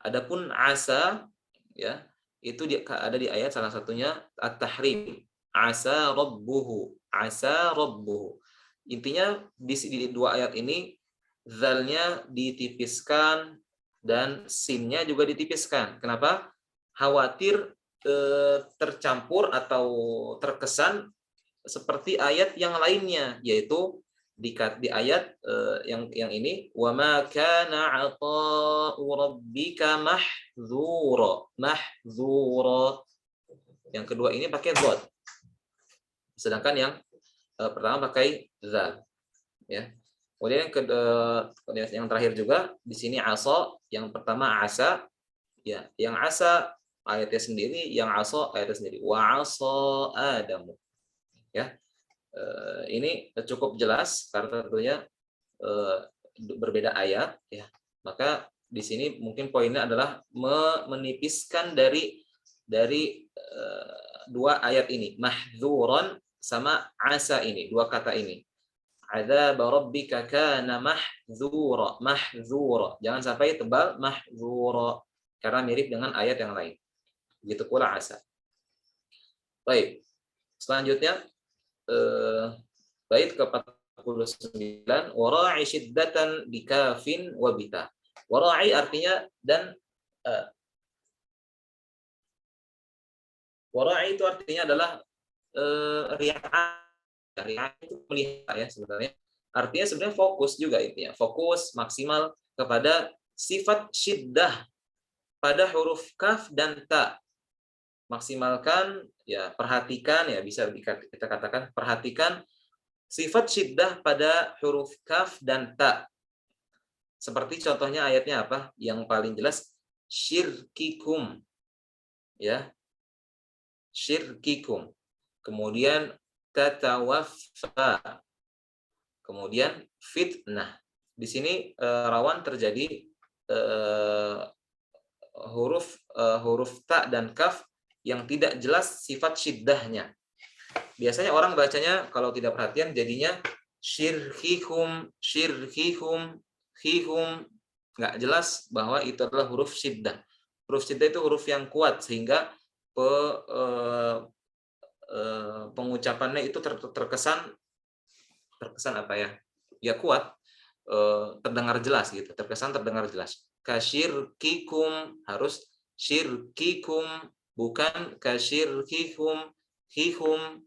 Adapun asa ya, itu ada di ayat salah satunya At-Tahrim. Asa rabbuhu. Intinya di dua ayat ini zalnya ditipiskan dan sinnya juga ditipiskan. Kenapa? Khawatir tercampur atau terkesan seperti ayat yang lainnya, yaitu di ayat yang ini, wa ma kana 'ata'u rabbika mahdzura. Yang kedua ini pakai dhad. Sedangkan yang pertama pakai zal. Ya. Kemudian yang terakhir juga di sini asa, yang pertama asa, ya, yang asa ayatnya sendiri, yang asa ayatnya sendiri. Wa asa Adamu. Ya. Ini cukup jelas karena tentunya berbeda ayat ya. Maka di sini mungkin poinnya adalah menipiskan dari dua ayat ini, mahzuran sama asa ini, dua kata ini. Adzab rabbika kana mahzura, mahzura. Jangan sampai tebal mahzura karena mirip dengan ayat yang lain. Begitu pula asa. Baik. Selanjutnya bait ke-49, wara'i syiddatan bikafin wa bita. Wara'i artinya dan wara'i itu artinya adalah ria'ah itu melihat ya sebenarnya. Artinya sebenarnya fokus juga itu ya. Fokus maksimal kepada sifat syiddah pada huruf kaf dan ta. Maksimalkan ya, perhatikan ya, bisa kita katakan perhatikan sifat syiddah pada huruf kaf dan ta. Seperti contohnya ayatnya apa? Yang paling jelas syirkikum. Ya. Syirkikum. Kemudian tatawaffa. Kemudian fitnah. Di sini rawan terjadi huruf ta dan kaf yang tidak jelas sifat syiddahnya. Biasanya orang bacanya kalau tidak perhatian jadinya syirkikum, syirkikum, khihum, nggak jelas bahwa itu adalah huruf syiddah. Huruf syiddah itu huruf yang kuat sehingga pengucapannya itu terkesan apa ya? Ya kuat, terdengar jelas gitu, terkesan terdengar jelas. Kasyirkikum harus syirkikum, bukan kasyirkikum, hihum,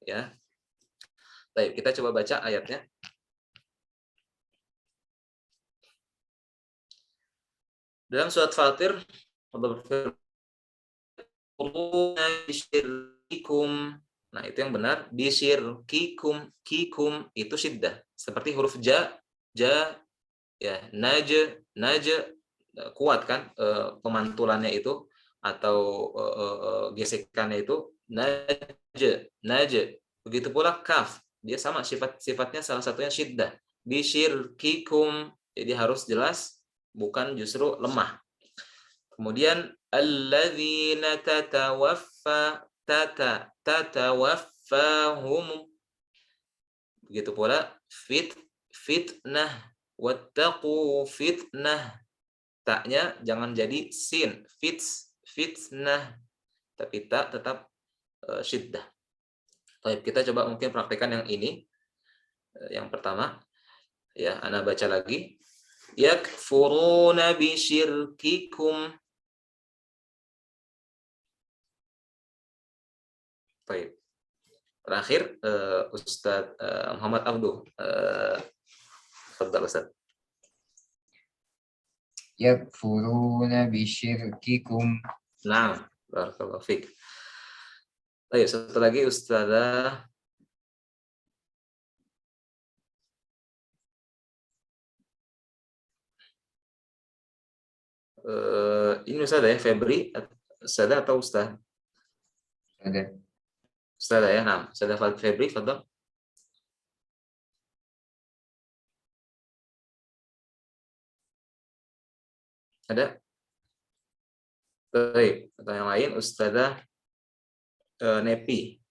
ya. Baik, kita coba baca ayatnya. Dalam surat Fatir, Allah berfirman, nah itu yang benar, bisyirkikum, kikum itu syiddah, seperti huruf ja, ja, ya, naja, kuat kan pemantulannya itu atau gesekannya itu naja. Begitu pula kaf, dia sama sifatnya salah satunya syiddah. Bisyirkikum, jadi harus jelas, bukan justru lemah. Kemudian alladzina tatawaffahum. Begitu pula fitnah, wattaqu fitnah. Taknya jangan jadi sin, fitnah, tapi tak tetap syiddah. Baik, kita coba mungkin praktekkan yang ini. Yang pertama, ya, ana baca lagi. Yakfuruna bisyirkikum. Baik. Terakhir, Ustadz Muhammad Abduh. Fadhal Ustadz. Yakfuruna bisyirkikum. Nah, barakallahu fiik. Ayo, satu lagi Ustazah. Ini Ustazah ya, Febri, Ustazah atau Ustaz? Ada. Ustazah ya, nah, Ustazah Febri, fadhal. Ada? Baik, atau yang lain Ustazah Nepi.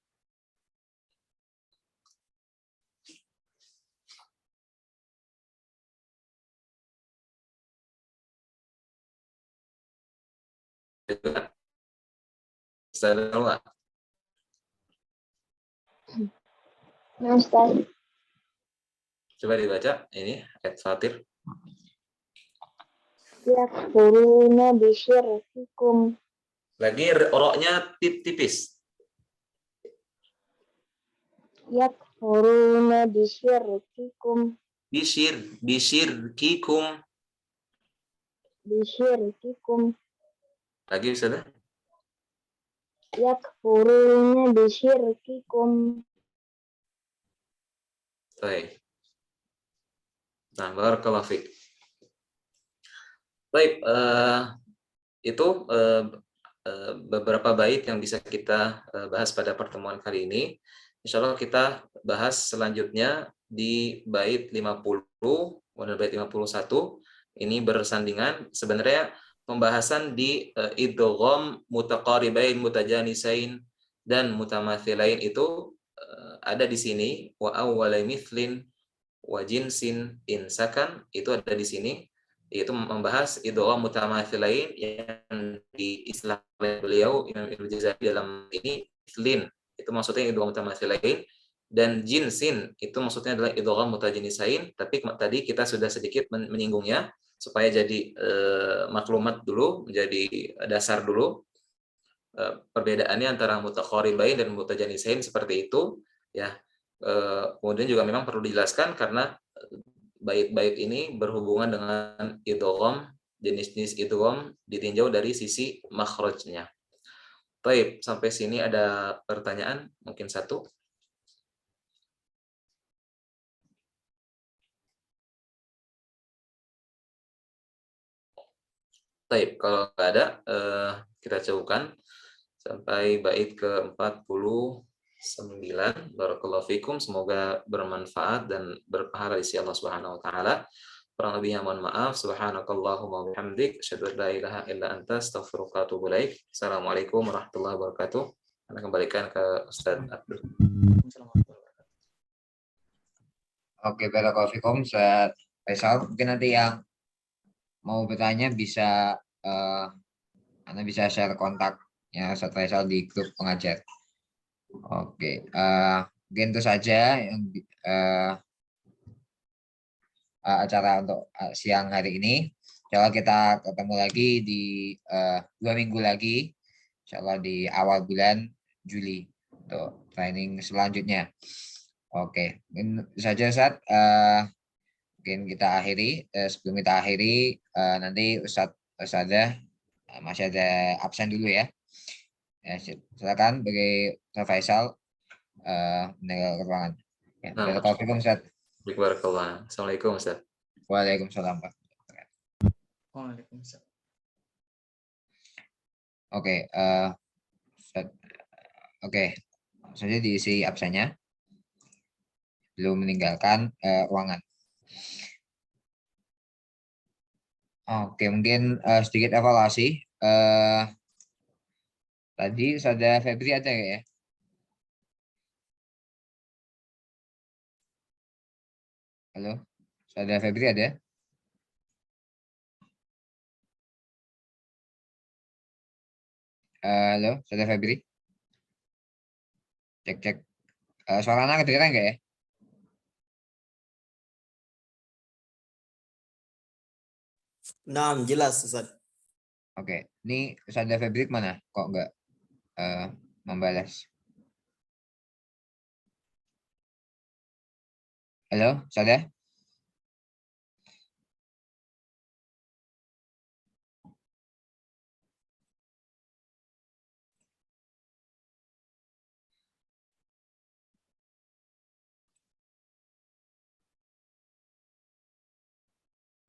Ustazah Nurul. Nah, Ustaz. Coba dibaca ini ayat Fatir. Yakfuruna bisyirkikum. Lagi roknya tipis. Yakfuruna bisyirkikum. Bisyirkikum. Bisyirkikum. Lagi Ustazah. Yakfuruna bisyirkikum. Baik. Nah, barakallahu fiik. Baik, itu beberapa bait yang bisa kita bahas pada pertemuan kali ini. Insya Allah kita bahas selanjutnya di bait 50, kemudian bait 51, ini bersandingan. Sebenarnya pembahasan di idgham mutaqaribain mutajanisain dan mutamathilain itu ada di sini, wa awwala mithlin wa jinsin insakan, itu ada di sini, yaitu membahas idgham mutamathilain yang di istilah beliau Imam Al-Jazari dalam ini mithlin, itu maksudnya idgham mutamathilain, dan jinsin itu maksudnya adalah idgham mutajanisain. Tapi tadi kita sudah sedikit menyinggungnya supaya jadi maklumat dulu, menjadi dasar dulu. Perbedaannya antara mutaqaribain dan mutajanisain seperti itu ya. Kemudian juga memang perlu dijelaskan karena bait-bait ini berhubungan dengan idgham, jenis-jenis idgham ditinjau dari sisi makhrajnya. Baik, sampai sini ada pertanyaan? Mungkin satu. Baik, kalau nggak ada, kita cukupkan sampai bait ke-49. Barakallahu fikum, semoga bermanfaat dan berpahala di sisi Allah Subhanahu wa taala. Kurang lebihnya mohon maaf. Subhanakallahumma wa bihamdik, asyhadu an la ilaha illa anta, astaghfiruka wa atubu ilaik. Assalamualaikum warahmatullahi wabarakatuh. Anda kembalikan ke Ustaz Abdul. Oke, barakallahu fikum Ustaz Faisal. Mungkin nanti yang mau bertanya bisa Anda bisa share kontaknya Ustaz Faisal di grup pengajar. Oke, mungkin itu saja yang acara untuk siang hari ini. Insyaallah kita ketemu lagi di 2 minggu lagi, insyaallah di awal bulan Juli untuk training selanjutnya. Oke, mungkin itu saja Ustaz. Mungkin kita akhiri. Sebelum kita akhiri, nanti Ustazah masih ada absen dulu ya. Silakan bagi Ustaz Faisal meninggal ruangan. Ya, barakallahu Ustaz. Barakallah. Assalamualaikum Ustaz. Waalaikumsalam. Waalaikumsalam. Oke, Ustaz. Oke, saja diisi absennya. Belum meninggalkan ruangan. Oke, mungkin sedikit evaluasi. Tadi Ustazah Febri ada nggak ya? Halo, Ustazah Febri ada? Halo, Ustazah Febri? Cek. Suara anak kedengeran nggak ya? Nah, jelas Ustaz. Oke, ini Ustazah Febri mana? Kok nggak membalas? Halo, Ustazah?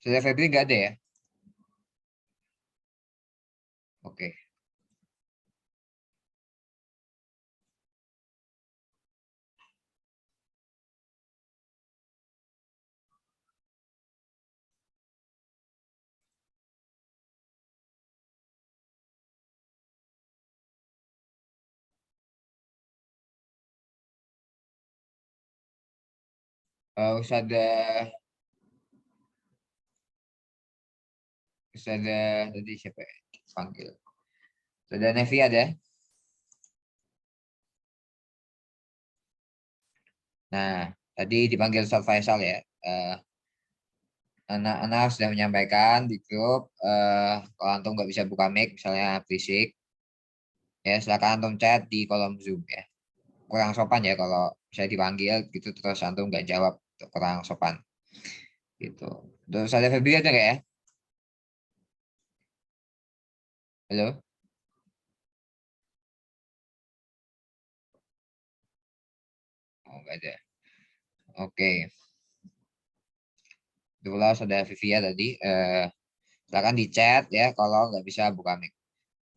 Ustazah Febri nggak ada ya? Oke. Ustazah tadi siapa ya? Panggil. Ustazah Nevi ada? Nah, tadi dipanggil Ustaz Faisal ya. Anak-anak sudah menyampaikan di grup, kalau antum nggak bisa buka mic, misalnya berisik, ya silakan antum chat di kolom Zoom ya. Kurang sopan ya kalau bisa dipanggil gitu terus antum nggak jawab, kurang sopan. Gitu. Terus ada Febri ada nggak ya? Halo? Oh, nggak ada. Oke. Itulah saudara Vivia tadi. Silakan di chat ya kalau nggak bisa buka mic.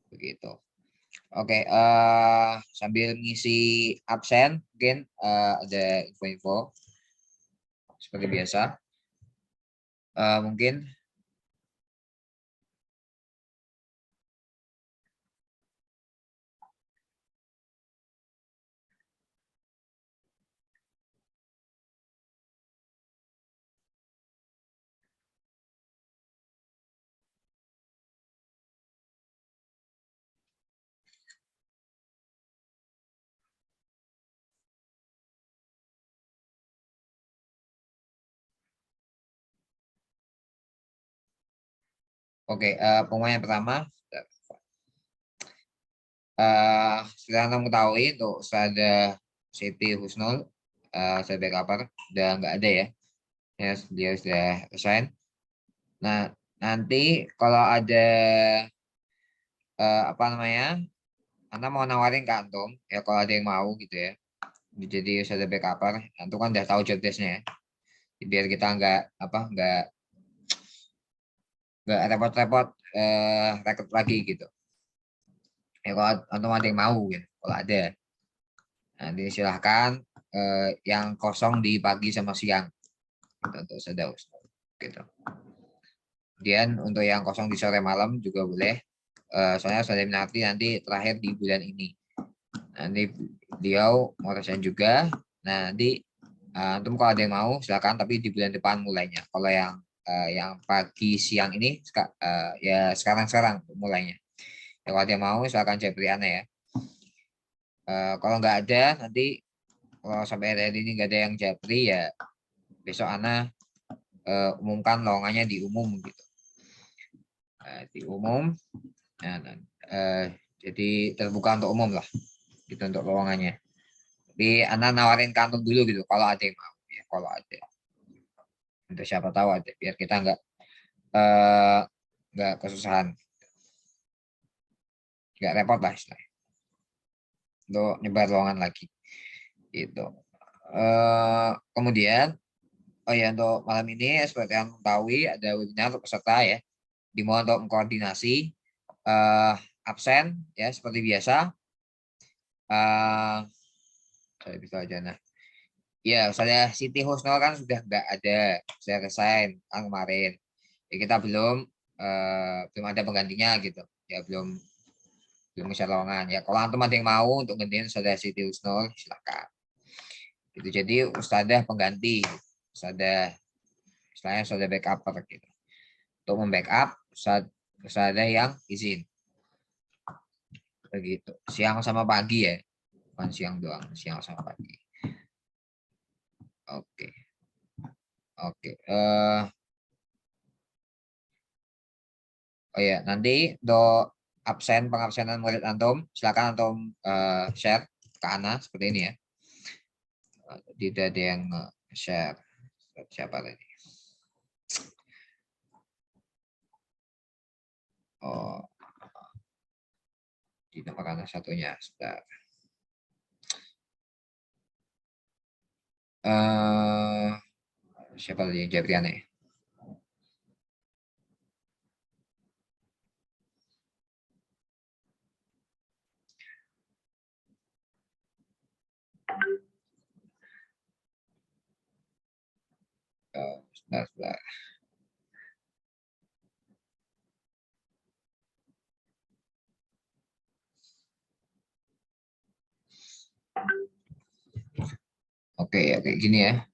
Begitu. Oke, sambil ngisi absen, mungkin ada info-info seperti biasa. Mungkin Oke, pengumuman yang pertama. Setelah anda mengetahui untuk Ustazah Siti Husnul, saya backuper udah nggak ada ya. Ya, dia sudah resign. Nah, nanti kalau ada apa namanya, Anda mau nawarin ke antum, ya kalau ada yang mau gitu ya. Jadi Ustazah backuper, antum kan udah tahu job desk-nya ya. Biar kita nggak repot-repot rekrut lagi gitu. Ya kalau antum ada yang mau ya, kalau ada. Nanti silahkan yang kosong di pagi sama siang gitu, untuk Ustazah gitu. Kemudian untuk yang kosong di sore malam juga boleh. Soalnya Ustazah nanti terakhir di bulan ini. Nanti beliau mau resign juga. Nah, nanti antum kalau ada yang mau silakan, tapi di bulan depan mulainya. Kalau yang pagi siang ini ya sekarang mulainya. Ya, kalau ada yang mau silakan Jabri Ana ya. Kalau nggak ada nanti, kalau sampai hari ini nggak ada yang Jabri ya besok Ana umumkan lowongannya di umum gitu. Di umum, jadi terbuka untuk umum lah gitu untuk lowongannya. Tapi Ana nawarin kantor dulu gitu kalau ada yang mau ya, kalau ada. Untuk siapa tahu ada, biar kita nggak kesusahan, nggak repot lah istilahnya untuk nyebar lowongan lagi gitu. Kemudian untuk malam ini seperti yang mengetahui ada webinar untuk peserta ya, dimana untuk mengkoordinasi absen ya seperti biasa. Saya bisa aja nah. Ya, saya Siti Husnul kan sudah nggak ada, saya resign kan kemarin. Ya, kita belum ada penggantinya gitu. Ya belum bisa lowongan. Ya kalau antum ada yang mau untuk gantiin Ustazah Siti Husnul silakan. Itu jadi Ustazah pengganti, istilahnya Ustazah backuper gitu. Untuk membackup Ustazah yang izin. Begitu. Siang sama pagi ya. Bukan siang doang, siang sama pagi. Oke. Oh ya, nanti untuk pengabsenan murid antum, silakan antum share ke Ana seperti ini ya. Tidak ada yang share. Siapa tadi? Oh, di nomor Ana satunya. Sebentar. Siapa tadi yang Jabriana ya? Sebentar. Oke, ya kayak gini ya.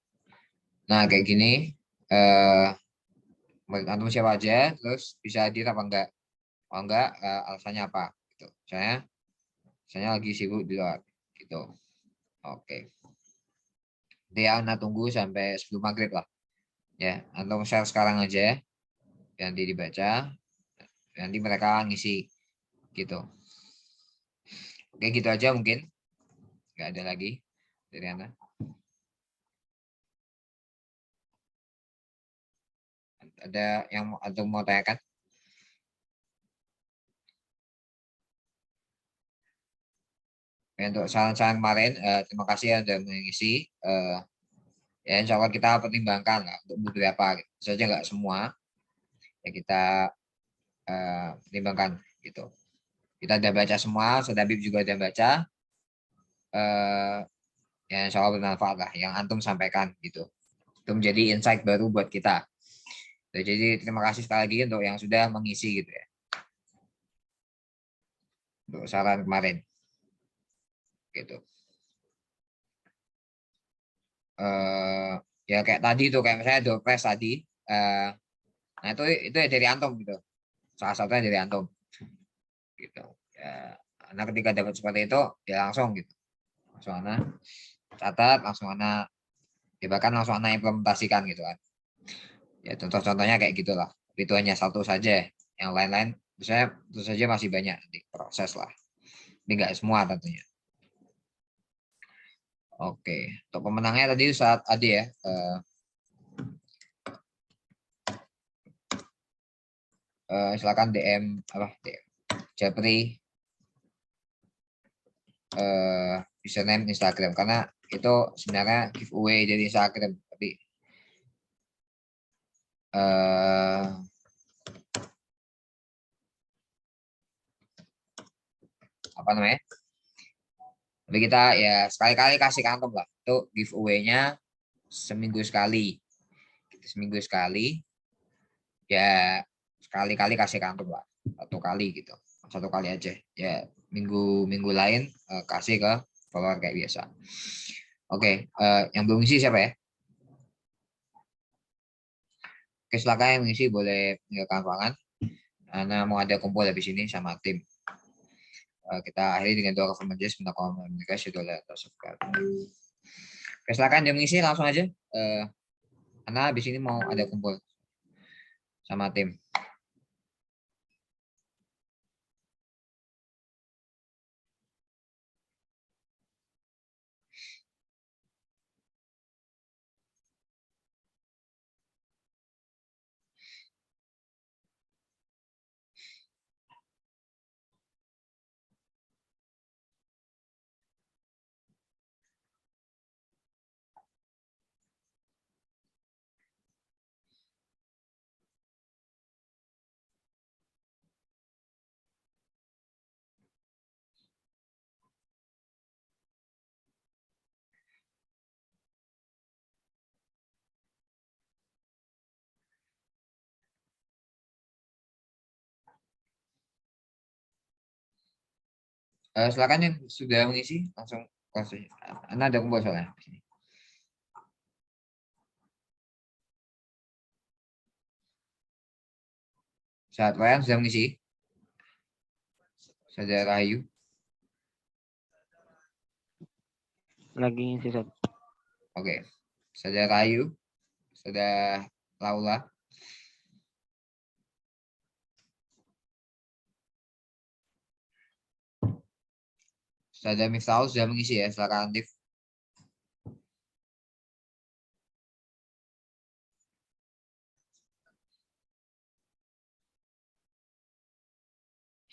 Nah, kayak gini. Antum siapa aja, terus bisa hadir apa enggak? Kalau enggak, alasannya apa? Gitu. Saya lagi sibuk di luar. Gitu. Oke. Dia Ana tunggu sampai sebelum maghrib lah. Ya, antum share sekarang aja. Nanti dibaca. Nanti mereka ngisi. Gitu. Oke, gitu aja mungkin. Nggak ada lagi dari Anda. Ada yang antum mau tanyakan? Untuk saran-saran kemarin, terima kasih ya sudah mengisi. Ya, insya Allah kita pertimbangkan lah untuk beberapa, saja nggak semua. Ya kita pertimbangkan gitu. Kita udah baca semua, Ustaz Habib juga udah baca. Ya insya Allah bermanfaat lah yang antum sampaikan gitu. Itu menjadi insight baru buat kita. Jadi terima kasih sekali lagi untuk yang sudah mengisi gitu ya. Untuk saran kemarin. Gitu. Ya kayak tadi tuh, kayak misalnya doorpress tadi. Nah itu ya dari antum gitu. Salah satunya dari antum. Gitu. Ya, nah ketika dapat seperti itu ya langsung gitu. Langsung Ana catat, langsung Ana ya bahkan langsung Ana implementasikan gitu kan. Ya contoh-contohnya kayak gitulah. Itu hanya satu saja Yang lain-lain biasanya tentu saja masih banyak diproses lah. Ini enggak semua tentunya. Oke, untuk pemenangnya tadi saat Ade ya. Silakan DM Japri username Instagram, karena itu sebenarnya giveaway dari Instagram, tapi apa namanya? Tapi kita ya sekali-kali kasih kantong lah. Itu giveaway-nya seminggu sekali. Seminggu sekali. Ya sekali-kali kasih kantong lah. 1 kali gitu. 1 kali aja. Ya minggu lain kasih ke follower kayak biasa. Oke, yang belum isi siapa ya? Oke, silakan yang mengisi boleh meninggalkan ruangan. Karena mau ada kumpul habis ini sama tim. Kita akhiri dengan doa kafar majelis. Oke, silakan yang mengisi langsung aja. Karena habis ini mau ada kumpul sama tim. Silakan yang sudah mengisi langsung kasih. Anda ada kumpul soalnya di sini. Saat Ryan sudah mengisi. Saudara Rahayu. Lagi ngisi, Ustaz. Oke. Saudara Rahayu. Saudara Laula. Saudara Miftahul sudah mengisi ya. Silakan aktif.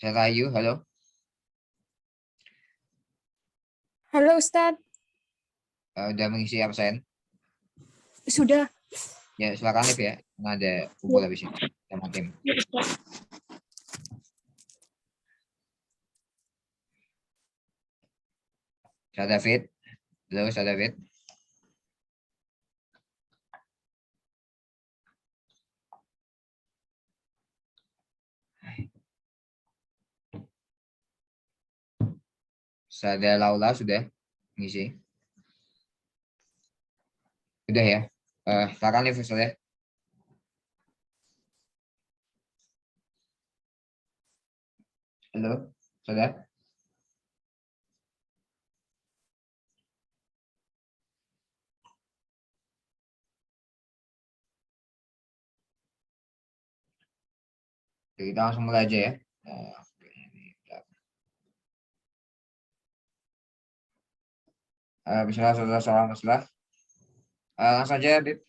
Saudara Rahayu, halo. Halo Ustadz. Sudah mengisi absen? Sudah. Ya, silakan aktif ya. Karena ada kumpul habis ini sama tim. Saudara David. Halo, Saudara David. Saudara Laula sudah mengisi. Sudah ya. Silakan live saudara. Halo, saudara. Oke, kita langsung mulai aja ya. Bismillah, saudara. Langsung aja, Bib.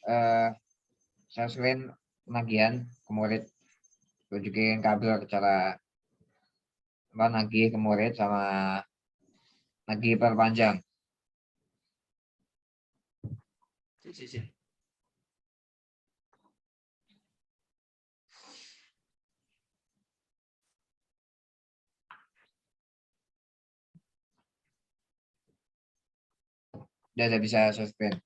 Saya selain penagihan ke murid, tunjukin kabel cara nagih ke murid sama nagih perpanjang. Udah bisa suspend.